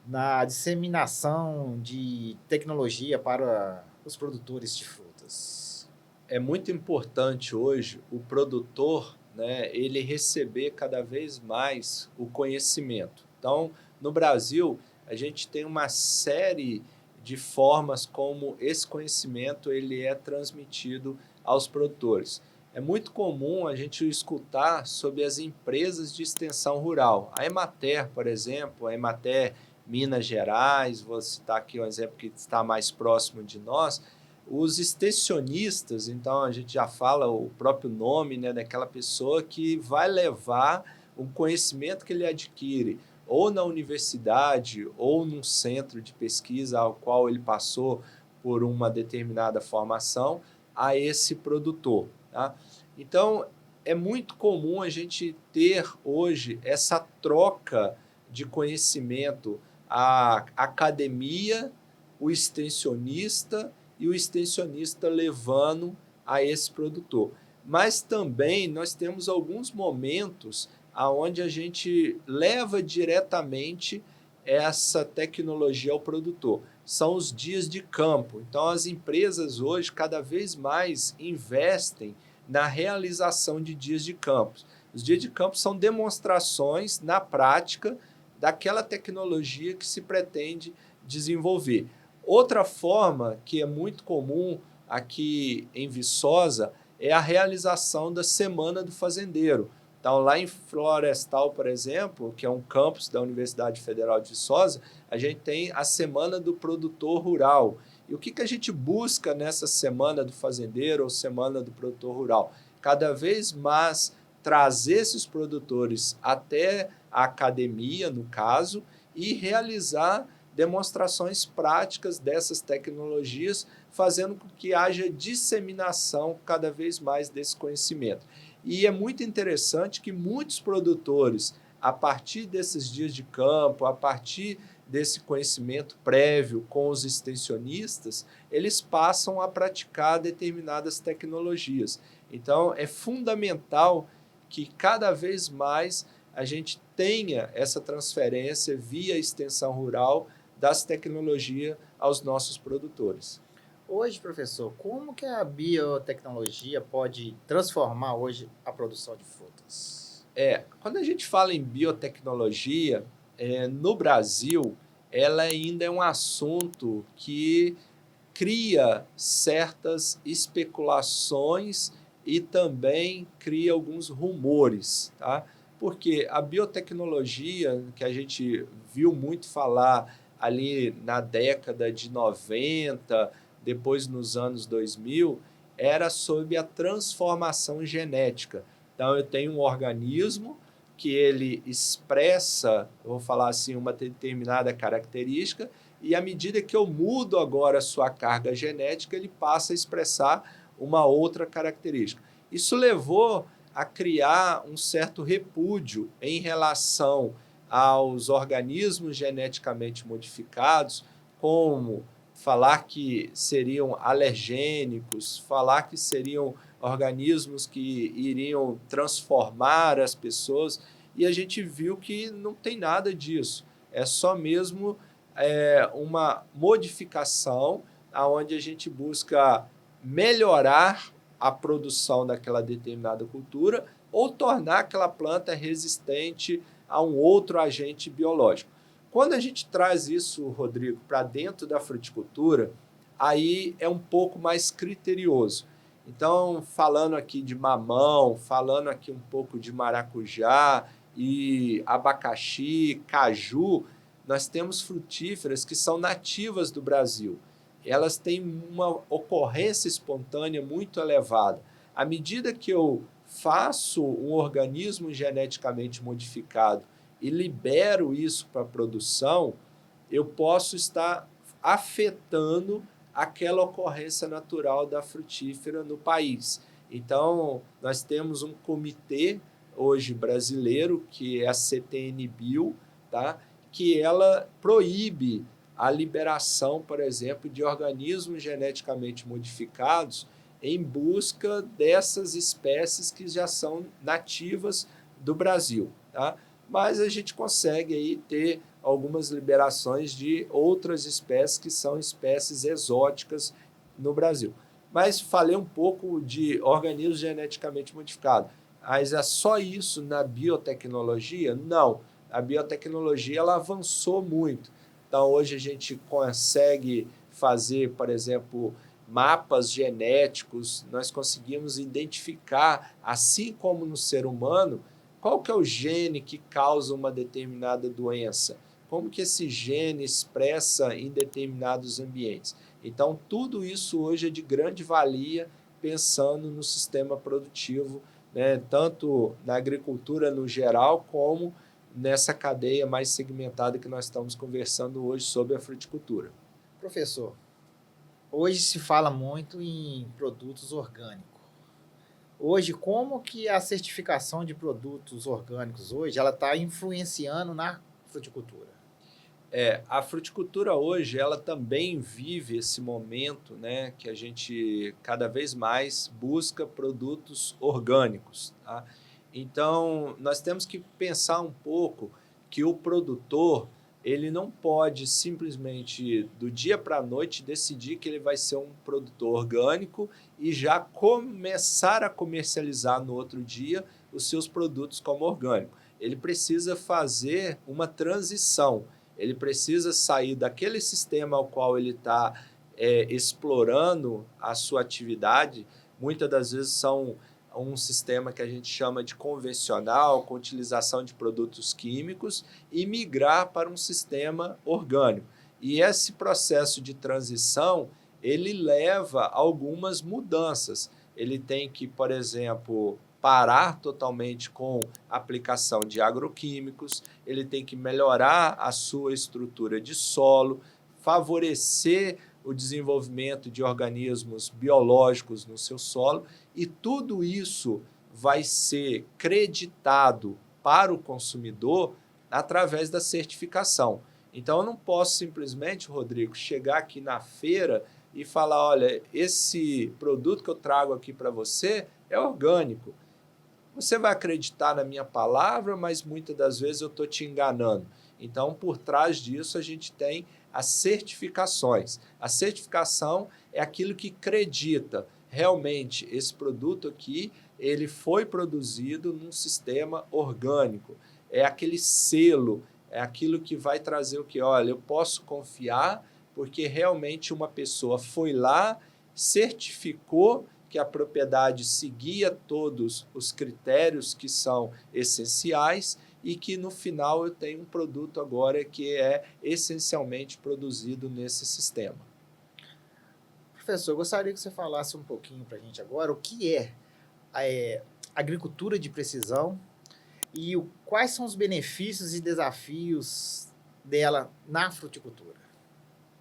na disseminação de tecnologia para os produtores de frutas. É muito importante hoje o produtor, né, ele receber cada vez mais o conhecimento. Então, no Brasil, a gente tem uma série de formas como esse conhecimento ele é transmitido aos produtores. É muito comum a gente escutar sobre as empresas de extensão rural. A Emater, por exemplo, a Emater Minas Gerais, vou citar aqui um exemplo que está mais próximo de nós, os extensionistas, então a gente já fala o próprio nome, né, daquela pessoa que vai levar o conhecimento que ele adquire ou na universidade ou num centro de pesquisa ao qual ele passou por uma determinada formação a esse produtor. Tá? Então, é muito comum a gente ter hoje essa troca de conhecimento, a academia, o extensionista e o extensionista levando a esse produtor. Mas também nós temos alguns momentos onde a gente leva diretamente essa tecnologia ao produtor. São os dias de campo. Então, as empresas hoje cada vez mais investem na realização de dias de campo. Os dias de campo são demonstrações na prática daquela tecnologia que se pretende desenvolver. Outra forma que é muito comum aqui em Viçosa é a realização da Semana do Fazendeiro. Então, lá em Florestal, por exemplo, que é um campus da Universidade Federal de Viçosa, a gente tem a Semana do Produtor Rural. E o que a gente busca nessa Semana do Fazendeiro ou Semana do Produtor Rural? Cada vez mais trazer esses produtores até a academia, no caso, e realizar demonstrações práticas dessas tecnologias, fazendo com que haja disseminação cada vez mais desse conhecimento. E é muito interessante que muitos produtores, a partir desses dias de campo, a partir desse conhecimento prévio com os extensionistas, eles passam a praticar determinadas tecnologias. Então, é fundamental que cada vez mais a gente tenha essa transferência via extensão rural das tecnologias aos nossos produtores. Hoje, professor, como que a biotecnologia pode transformar hoje a produção de frutas? Quando a gente fala em biotecnologia, no Brasil, ela ainda é um assunto que cria certas especulações e também cria alguns rumores, tá? Porque a biotecnologia, que a gente viu muito falar ali na década de 90, depois nos anos 2000, era sobre a transformação genética. Então, eu tenho um organismo que ele expressa, vou falar assim, uma determinada característica, e à medida que eu mudo agora a sua carga genética, ele passa a expressar uma outra característica. Isso levou a criar um certo repúdio em relação aos organismos geneticamente modificados, como falar que seriam alergênicos, falar que seriam organismos que iriam transformar as pessoas, e a gente viu que não tem nada disso. É só mesmo uma modificação onde a gente busca melhorar a produção daquela determinada cultura ou tornar aquela planta resistente a um outro agente biológico. Quando a gente traz isso, Rodrigo, para dentro da fruticultura, aí é um pouco mais criterioso. Então, falando aqui de mamão, falando aqui um pouco de maracujá e abacaxi, caju, nós temos frutíferas que são nativas do Brasil. Elas têm uma ocorrência espontânea muito elevada. À medida que eu faço um organismo geneticamente modificado e libero isso para a produção, eu posso estar afetando aquela ocorrência natural da frutífera no país. Então, nós temos um comitê hoje brasileiro, que é a CTN-Bio, tá? Que ela proíbe a liberação, por exemplo, de organismos geneticamente modificados em busca dessas espécies que já são nativas do Brasil. Tá? Mas a gente consegue aí ter algumas liberações de outras espécies que são espécies exóticas no Brasil. Mas falei um pouco de organismos geneticamente modificados. Mas é só isso na biotecnologia? Não. A biotecnologia ela avançou muito. Então, hoje a gente consegue fazer, por exemplo, mapas genéticos, nós conseguimos identificar, assim como no ser humano, qual que é o gene que causa uma determinada doença, como que esse gene expressa em determinados ambientes. Então, tudo isso hoje é de grande valia, pensando no sistema produtivo, né, tanto na agricultura no geral, como nessa cadeia mais segmentada que nós estamos conversando hoje sobre a fruticultura. Professor, hoje se fala muito em produtos orgânicos. Hoje, como que a certificação de produtos orgânicos hoje, ela está influenciando na fruticultura? A fruticultura hoje, ela também vive esse momento, né, que a gente cada vez mais busca produtos orgânicos, tá? Então, nós temos que pensar um pouco que o produtor, ele não pode simplesmente do dia para a noite decidir que ele vai ser um produtor orgânico e já começar a comercializar no outro dia os seus produtos como orgânico. Ele precisa fazer uma transição. Ele precisa sair daquele sistema ao qual ele está explorando a sua atividade. Muitas das vezes são um sistema que a gente chama de convencional, com utilização de produtos químicos, e migrar para um sistema orgânico. E esse processo de transição, ele leva a algumas mudanças. Ele tem que, por exemplo, parar totalmente com a aplicação de agroquímicos, ele tem que melhorar a sua estrutura de solo, favorecer o desenvolvimento de organismos biológicos no seu solo, e tudo isso vai ser creditado para o consumidor através da certificação. Então, eu não posso simplesmente, Rodrigo, chegar aqui na feira e falar, olha, esse produto que eu trago aqui para você é orgânico. Você vai acreditar na minha palavra, mas muitas das vezes eu estou te enganando. Então, por trás disso, a gente tem as certificações. A certificação é aquilo que acredita realmente esse produto aqui, ele foi produzido num sistema orgânico. É aquele selo, é aquilo que vai trazer o que? Olha, eu posso confiar porque realmente uma pessoa foi lá, certificou que a propriedade seguia todos os critérios que são essenciais e que no final eu tenho um produto agora que é essencialmente produzido nesse sistema. Professor, eu gostaria que você falasse um pouquinho para a gente agora o que é agricultura de precisão e quais são os benefícios e desafios dela na fruticultura.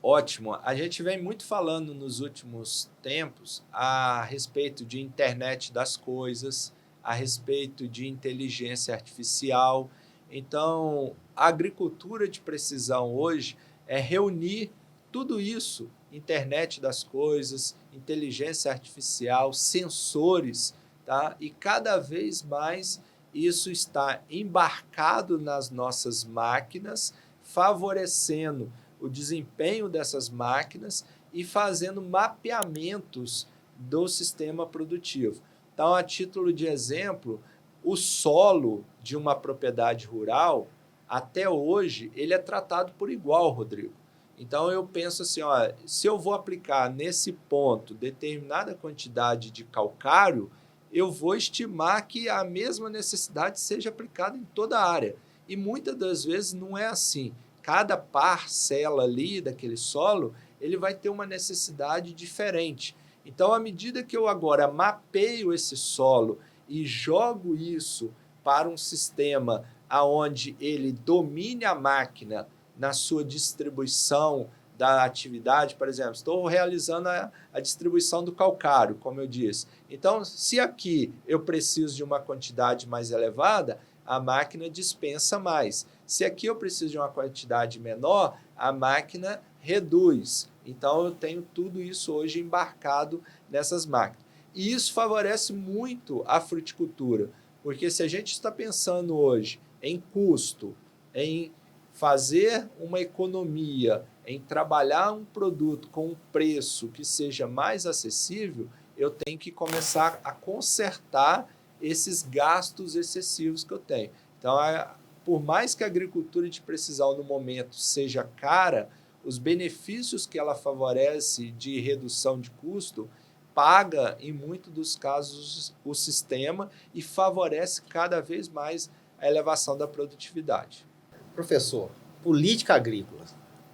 Ótimo. A gente vem muito falando nos últimos tempos a respeito de internet das coisas, a respeito de inteligência artificial. Então, a agricultura de precisão hoje é reunir tudo isso, internet das coisas, inteligência artificial, sensores, tá? E cada vez mais isso está embarcado nas nossas máquinas, favorecendo o desempenho dessas máquinas e fazendo mapeamentos do sistema produtivo. Então, a título de exemplo, o solo de uma propriedade rural, até hoje, ele é tratado por igual, Rodrigo. Então, eu penso assim, ó, se eu vou aplicar nesse ponto determinada quantidade de calcário, eu vou estimar que a mesma necessidade seja aplicada em toda a área. E muitas das vezes não é assim. Cada parcela ali daquele solo, ele vai ter uma necessidade diferente. Então, à medida que eu agora mapeio esse solo e jogo isso para um sistema onde ele domine a máquina na sua distribuição da atividade, por exemplo, estou realizando a distribuição do calcário, como eu disse. Então, se aqui eu preciso de uma quantidade mais elevada, a máquina dispensa mais. Se aqui eu preciso de uma quantidade menor, a máquina reduz. Então, eu tenho tudo isso hoje embarcado nessas máquinas. E isso favorece muito a fruticultura, porque se a gente está pensando hoje em custo, em fazer uma economia, em trabalhar um produto com um preço que seja mais acessível, eu tenho que começar a consertar esses gastos excessivos que eu tenho. Então, por mais que a agricultura de precisão no momento seja cara, os benefícios que ela favorece de redução de custo paga, em muitos dos casos, o sistema e favorece cada vez mais a elevação da produtividade. Professor, política agrícola.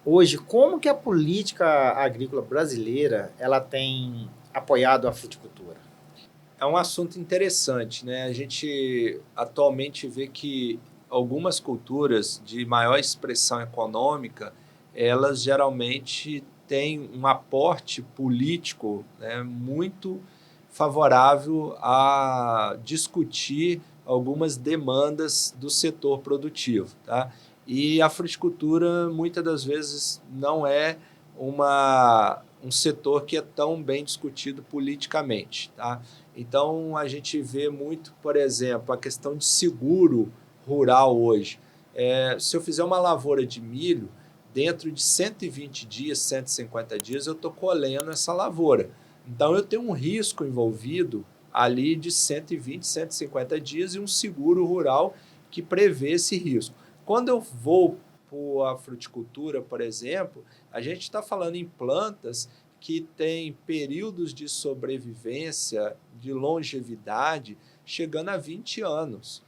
Hoje, como que a política agrícola brasileira ela tem apoiado a fruticultura? É um assunto interessante, né? A gente atualmente vê que algumas culturas de maior expressão econômica, elas geralmente têm um aporte político, né, muito favorável a discutir algumas demandas do setor produtivo, tá? E a fruticultura, muitas das vezes, não é um setor que é tão bem discutido politicamente, tá? Então, a gente vê muito, por exemplo, a questão de seguro rural hoje. Se eu fizer uma lavoura de milho, dentro de 120 dias, 150 dias, eu estou colhendo essa lavoura. Então, eu tenho um risco envolvido ali de 120, 150 dias e um seguro rural que prevê esse risco. Quando eu vou para a fruticultura, por exemplo, a gente está falando em plantas que têm períodos de sobrevivência, de longevidade, chegando a 20 anos.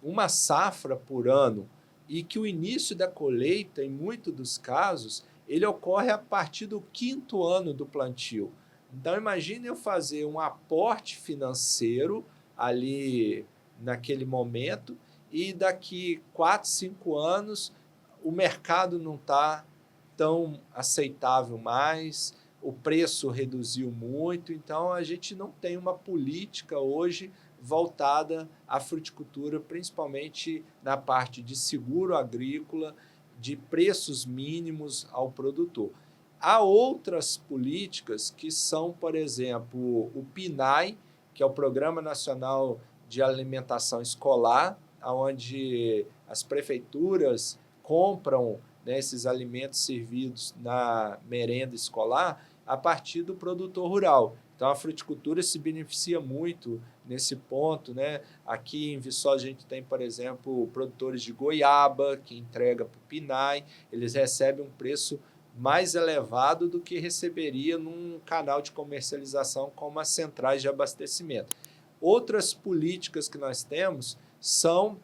Uma safra por ano, e que o início da colheita, em muitos dos casos, ele ocorre a partir do 5º ano do plantio. Então, imagine eu fazer um aporte financeiro ali naquele momento e daqui 4, 5 anos o mercado não está tão aceitável mais, o preço reduziu muito, então a gente não tem uma política hoje voltada à fruticultura, principalmente na parte de seguro agrícola, de preços mínimos ao produtor. Há outras políticas que são, por exemplo, o PNAE, que é o Programa Nacional de Alimentação Escolar, onde as prefeituras compram, né, esses alimentos servidos na merenda escolar a partir do produtor rural. Então, a fruticultura se beneficia muito nesse ponto, né? Aqui em Viçosa a gente tem, por exemplo, produtores de goiaba que entrega para o PNAE, eles recebem um preço mais elevado do que receberia num canal de comercialização como as centrais de abastecimento. Outras políticas que nós temos são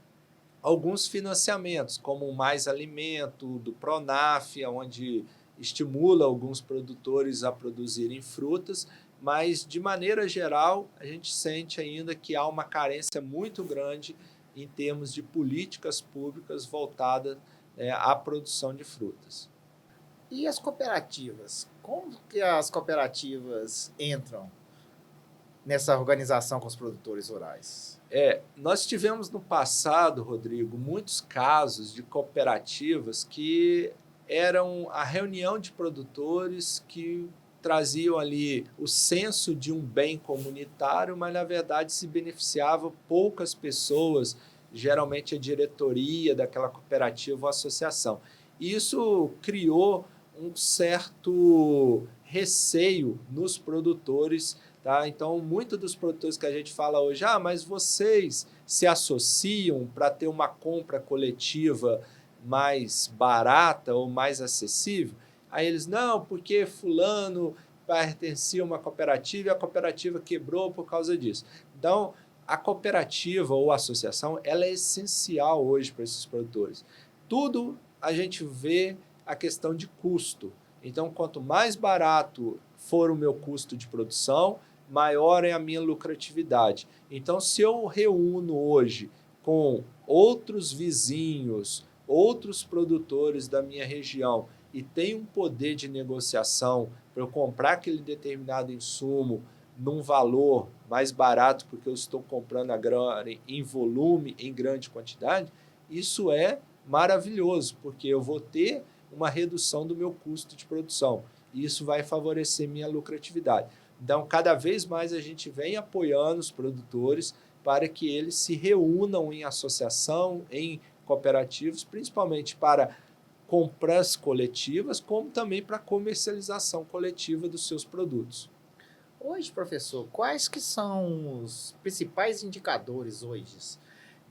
alguns financiamentos, como o Mais Alimento, do Pronaf, onde estimula alguns produtores a produzirem frutas, mas, de maneira geral, a gente sente ainda que há uma carência muito grande em termos de políticas públicas voltadas à produção de frutas. E as cooperativas? Como que as cooperativas entram nessa organização com os produtores rurais? Nós tivemos no passado, Rodrigo, muitos casos de cooperativas que eram a reunião de produtores que traziam ali o senso de um bem comunitário, mas na verdade se beneficiava poucas pessoas, geralmente a diretoria daquela cooperativa ou associação. Isso criou um certo receio nos produtores. Tá? Então, muitos dos produtores que a gente fala hoje, mas vocês se associam para ter uma compra coletiva mais barata ou mais acessível? Aí eles, não, porque fulano pertencia a uma cooperativa e a cooperativa quebrou por causa disso. Então, a cooperativa ou a associação, ela é essencial hoje para esses produtores. Tudo a gente vê a questão de custo. Então, quanto mais barato for o meu custo de produção, maior é a minha lucratividade. Então, se eu reúno hoje com outros vizinhos, outros produtores da minha região e tenho um poder de negociação para eu comprar aquele determinado insumo num valor mais barato, porque eu estou comprando agora em volume, em grande quantidade, isso é maravilhoso, porque eu vou ter uma redução do meu custo de produção. E isso vai favorecer minha lucratividade. Então, cada vez mais a gente vem apoiando os produtores para que eles se reúnam em associação, em cooperativas, principalmente para compras coletivas, como também para comercialização coletiva dos seus produtos. Hoje, professor, quais que são os principais indicadores hoje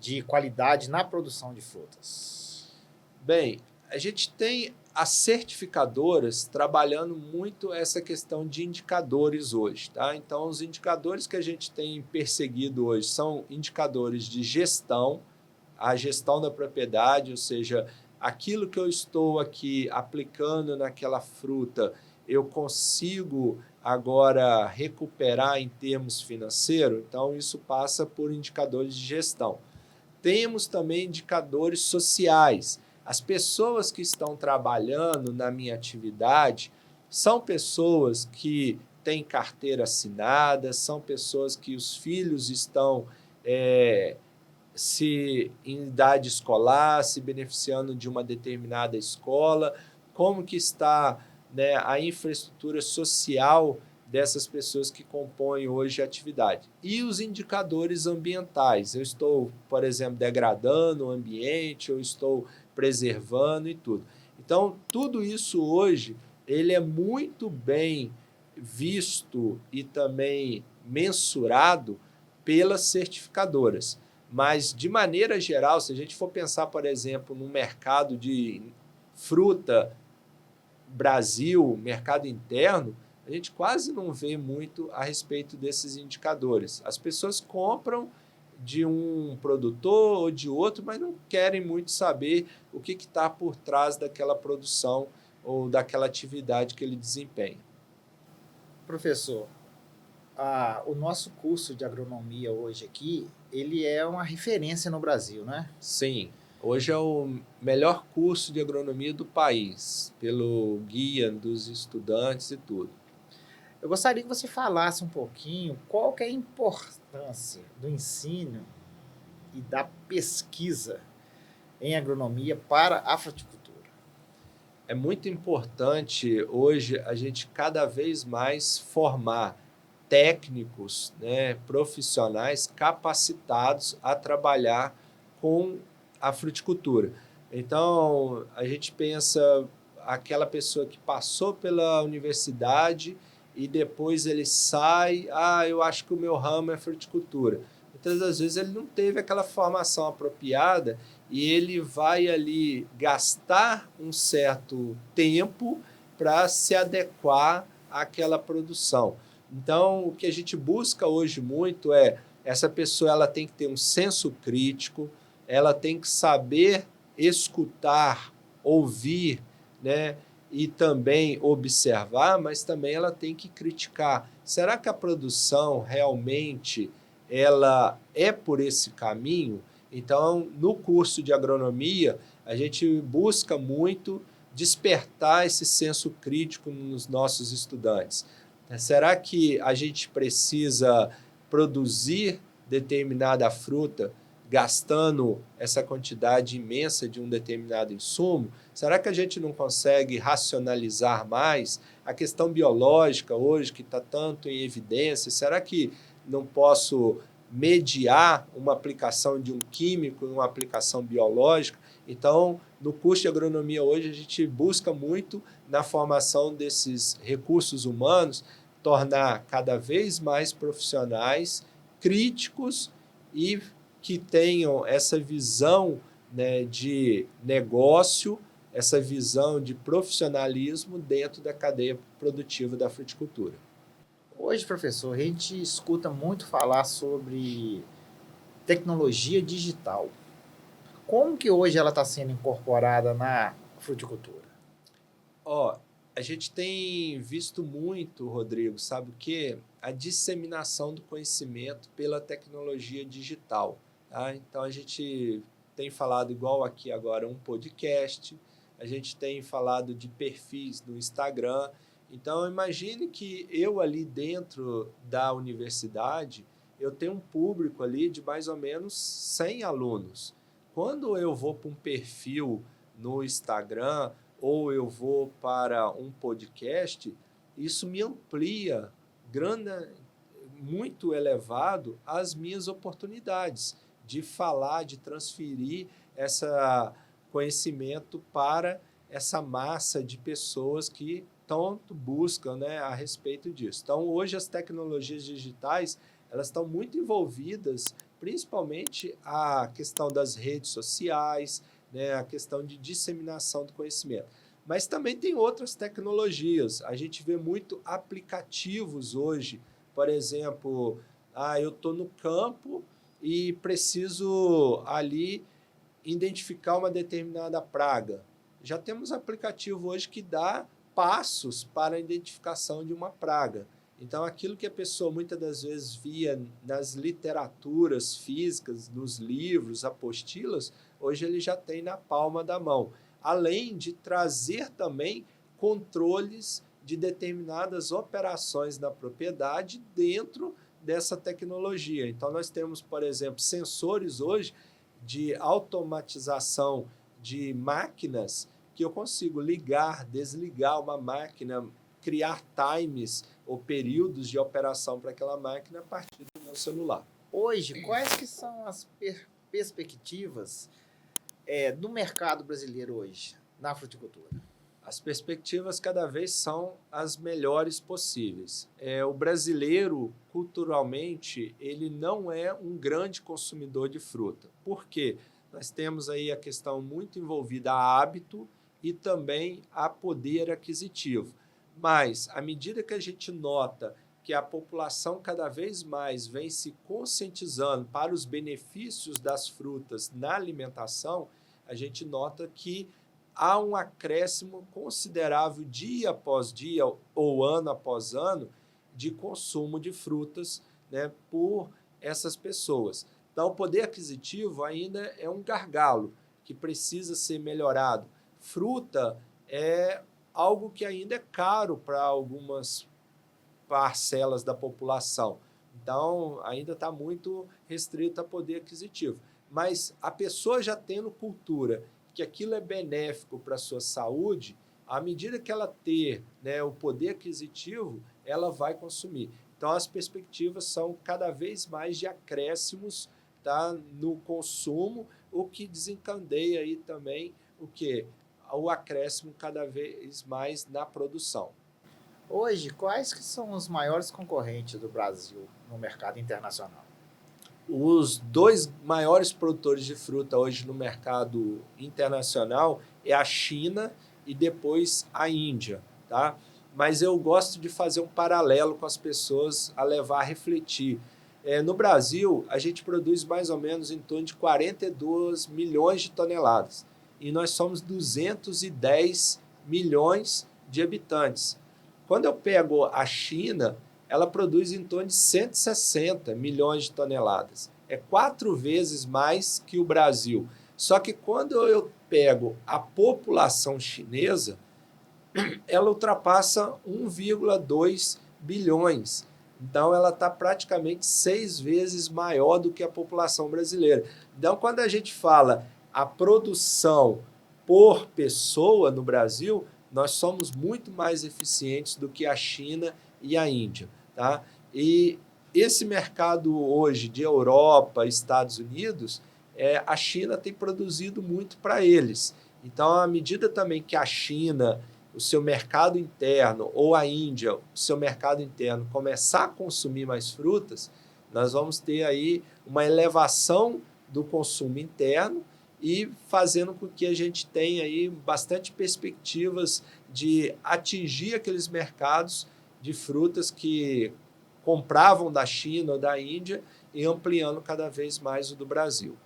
de qualidade na produção de frutas? Bem, a gente tem as certificadoras trabalhando muito essa questão de indicadores hoje, tá? Então, os indicadores que a gente tem perseguido hoje são indicadores de gestão, a gestão da propriedade, ou seja, aquilo que eu estou aqui aplicando naquela fruta, eu consigo agora recuperar em termos financeiros. Então, isso passa por indicadores de gestão. Temos também indicadores sociais. As pessoas que estão trabalhando na minha atividade são pessoas que têm carteira assinada, são pessoas que os filhos estão se em idade escolar, se beneficiando de uma determinada escola, como que está, né, a infraestrutura social dessas pessoas que compõem hoje a atividade. E os indicadores ambientais. Eu estou, por exemplo, degradando o ambiente, eu estou preservando e tudo. Então, tudo isso hoje ele é muito bem visto e também mensurado pelas certificadoras. Mas, de maneira geral, se a gente for pensar, por exemplo, no mercado de fruta Brasil, mercado interno, a gente quase não vê muito a respeito desses indicadores. As pessoas compram de um produtor ou de outro, mas não querem muito saber o que está por trás daquela produção ou daquela atividade que ele desempenha. Professor, o nosso curso de agronomia hoje aqui, ele é uma referência no Brasil, né? Sim, hoje é o melhor curso de agronomia do país, pelo guia dos estudantes e tudo. Eu gostaria que você falasse um pouquinho qual que é a importância do ensino e da pesquisa em agronomia para a fruticultura. É muito importante hoje a gente cada vez mais formar técnicos, né, profissionais capacitados a trabalhar com a fruticultura. Então, a gente pensa aquela pessoa que passou pela universidade e depois ele sai, eu acho que o meu ramo é fruticultura. Muitas das vezes ele não teve aquela formação apropriada e ele vai ali gastar um certo tempo para se adequar àquela produção. Então, o que a gente busca hoje muito é essa pessoa ela tem que ter um senso crítico, ela tem que saber escutar, ouvir, né, e também observar, mas também ela tem que criticar. Será que a produção realmente ela é por esse caminho? Então, no curso de agronomia, a gente busca muito despertar esse senso crítico nos nossos estudantes. Será que a gente precisa produzir determinada fruta gastando essa quantidade imensa de um determinado insumo? Será que a gente não consegue racionalizar mais a questão biológica hoje, que está tanto em evidência? Será que não posso mediar uma aplicação de um químico em uma aplicação biológica? Então, no curso de agronomia hoje, a gente busca muito na formação desses recursos humanos, tornar cada vez mais profissionais, críticos e que tenham essa visão, né, de negócio, essa visão de profissionalismo dentro da cadeia produtiva da fruticultura. Hoje, professor, a gente escuta muito falar sobre tecnologia digital. Como que hoje ela está sendo incorporada na fruticultura? A gente tem visto muito, Rodrigo, sabe o quê? A disseminação do conhecimento pela tecnologia digital. Tá? Então, a gente tem falado, igual aqui agora, um podcast, a gente tem falado de perfis no Instagram. Então, imagine que eu ali dentro da universidade, eu tenho um público ali de mais ou menos 100 alunos. Quando eu vou para um perfil no Instagram ou eu vou para um podcast, isso me amplia muito elevado as minhas oportunidades de falar, de transferir esse conhecimento para essa massa de pessoas que tanto buscam, né, a respeito disso. Então, hoje as tecnologias digitais elas estão muito envolvidas, principalmente a questão das redes sociais, né, a questão de disseminação do conhecimento. Mas também tem outras tecnologias. A gente vê muito aplicativos hoje. Por exemplo, eu estou no campo e preciso ali identificar uma determinada praga. Já temos aplicativo hoje que dá passos para a identificação de uma praga. Então, aquilo que a pessoa muitas das vezes via nas literaturas físicas, nos livros, apostilas, hoje ele já tem na palma da mão. Além de trazer também controles de determinadas operações da propriedade dentro dessa tecnologia. Então, nós temos, por exemplo, sensores hoje de automatização de máquinas que eu consigo ligar, desligar uma máquina, criar times ou períodos de operação para aquela máquina a partir do meu celular. Hoje, quais que são as perspectivas do mercado brasileiro hoje na fruticultura? As perspectivas cada vez são as melhores possíveis. O brasileiro, culturalmente, ele não é um grande consumidor de fruta. Por quê? Nós temos aí a questão muito envolvida a hábito e também a poder aquisitivo. Mas, à medida que a gente nota que a população cada vez mais vem se conscientizando para os benefícios das frutas na alimentação, a gente nota que há um acréscimo considerável dia após dia ou ano após ano de consumo de frutas, né, por essas pessoas. Então, o poder aquisitivo ainda é um gargalo que precisa ser melhorado. Fruta é algo que ainda é caro para algumas parcelas da população. Então, ainda está muito restrito a poder aquisitivo. Mas a pessoa já tendo cultura que aquilo é benéfico para a sua saúde, à medida que ela ter, né, o poder aquisitivo, ela vai consumir. Então, as perspectivas são cada vez mais de acréscimos, tá, no consumo, o que desencadeia aí também o quê? O acréscimo cada vez mais na produção. Hoje, quais que são os maiores concorrentes do Brasil no mercado internacional? Os dois maiores produtores de fruta hoje no mercado internacional é a China e depois a Índia, tá? Mas eu gosto de fazer um paralelo com as pessoas a levar a refletir. No Brasil, a gente produz mais ou menos em torno de 42 milhões de toneladas e nós somos 210 milhões de habitantes. Quando eu pego a China, ela produz em torno de 160 milhões de toneladas. É 4 vezes mais que o Brasil. Só que quando eu pego a população chinesa, ela ultrapassa 1,2 bilhões. Então, ela está praticamente 6 vezes maior do que a população brasileira. Então, quando a gente fala a produção por pessoa no Brasil, nós somos muito mais eficientes do que a China e a Índia. Tá? E esse mercado hoje de Europa, Estados Unidos, a China tem produzido muito para eles. Então, à medida também que a China, o seu mercado interno, ou a Índia, o seu mercado interno, começar a consumir mais frutas, nós vamos ter aí uma elevação do consumo interno e fazendo com que a gente tenha aí bastante perspectivas de atingir aqueles mercados de frutas que compravam da China ou da Índia e ampliando cada vez mais o do Brasil.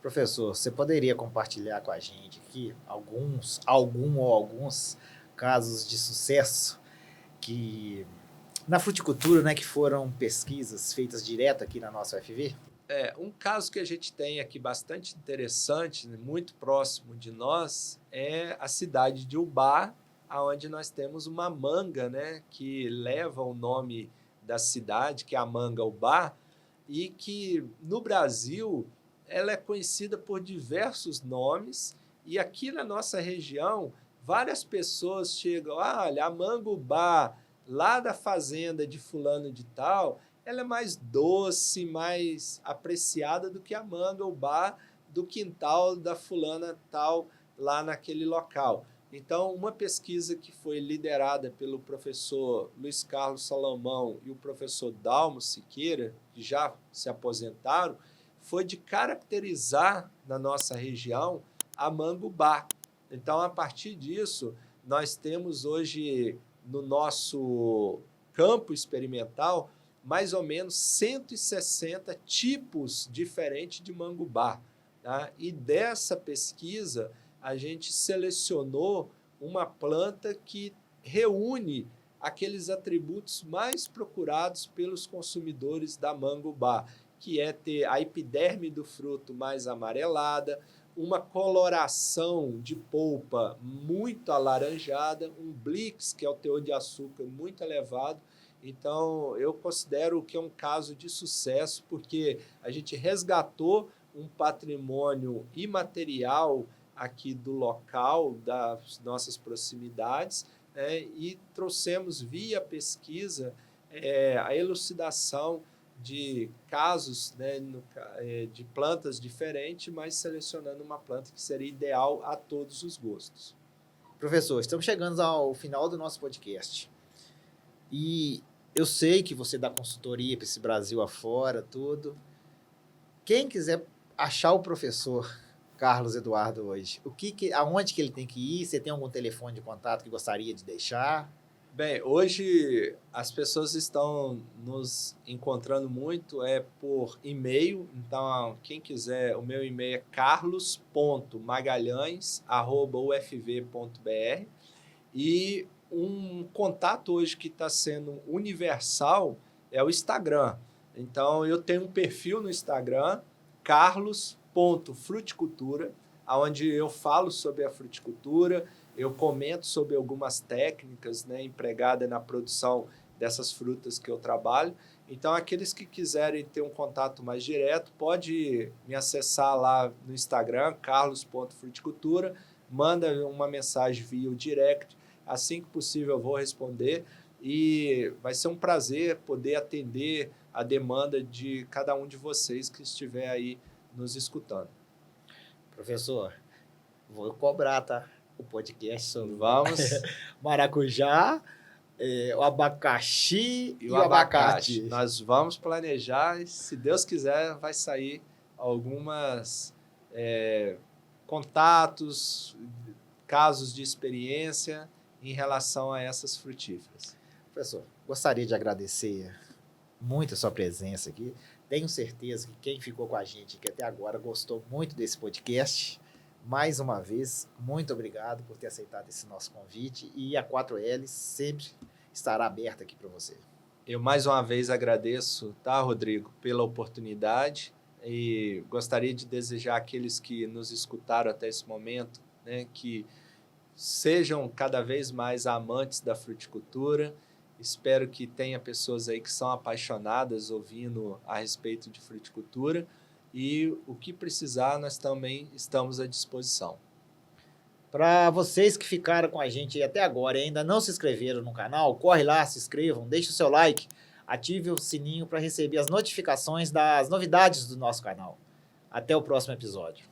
Professor, você poderia compartilhar com a gente aqui alguns casos de sucesso que na fruticultura, né, que foram pesquisas feitas direto aqui na nossa UFV? Um caso que a gente tem aqui bastante interessante, muito próximo de nós, é a cidade de Ubá, onde nós temos uma manga, né, que leva o nome da cidade, que é a manga Ubá, e que no Brasil ela é conhecida por diversos nomes, e aqui na nossa região várias pessoas chegam, olha, a manga Ubá, lá da fazenda de fulano de tal, ela é mais doce, mais apreciada do que a manga Ubá do quintal da fulana tal lá naquele local. Então, uma pesquisa que foi liderada pelo professor Luiz Carlos Salomão e o professor Dalmo Siqueira, que já se aposentaram, foi de caracterizar na nossa região a mangubá. Então, a partir disso, nós temos hoje no nosso campo experimental mais ou menos 160 tipos diferentes de mangubá. Tá? E dessa pesquisa, a gente selecionou uma planta que reúne aqueles atributos mais procurados pelos consumidores da mangubá, que é ter a epiderme do fruto mais amarelada, uma coloração de polpa muito alaranjada, um blix, que é o teor de açúcar muito elevado. Então, eu considero que é um caso de sucesso, porque a gente resgatou um patrimônio imaterial aqui do local, das nossas proximidades, né, e trouxemos via pesquisa a elucidação de casos, né, de plantas diferentes, mas selecionando uma planta que seria ideal a todos os gostos. Professor, estamos chegando ao final do nosso podcast. E eu sei que você dá consultoria para esse Brasil afora, tudo. Quem quiser achar o professor Carlos Eduardo hoje, aonde que ele tem que ir? Você tem algum telefone de contato que gostaria de deixar? Bem, hoje as pessoas estão nos encontrando muito por e-mail. Então, quem quiser, o meu e-mail é carlos.magalhães@ufv.br. E um contato hoje que está sendo universal é o Instagram. Então, eu tenho um perfil no Instagram, carlos.fruticultura, onde eu falo sobre a fruticultura, eu comento sobre algumas técnicas, né, empregadas na produção dessas frutas que eu trabalho. Então, aqueles que quiserem ter um contato mais direto, pode me acessar lá no Instagram, carlos.fruticultura, manda uma mensagem via o direct, assim que possível eu vou responder e vai ser um prazer poder atender a demanda de cada um de vocês que estiver aí nos escutando. Professor, vou cobrar, tá? O podcast sobre Vamos. maracujá, o abacaxi e o abacate. Nós vamos planejar e, se Deus quiser, vai sair algumas contatos, casos de experiência em relação a essas frutíferas. Professor, gostaria de agradecer muito a sua presença aqui. Tenho certeza que quem ficou com a gente aqui até agora gostou muito desse podcast. Mais uma vez, muito obrigado por ter aceitado esse nosso convite e a 4L sempre estará aberta aqui para você. Eu mais uma vez agradeço, tá, Rodrigo, pela oportunidade e gostaria de desejar àqueles que nos escutaram até esse momento, né, que sejam cada vez mais amantes da fruticultura. Espero que tenha pessoas aí que são apaixonadas ouvindo a respeito de fruticultura. E o que precisar, nós também estamos à disposição. Para vocês que ficaram com a gente até agora e ainda não se inscreveram no canal, corre lá, se inscrevam, deixe o seu like, ative o sininho para receber as notificações das novidades do nosso canal. Até o próximo episódio.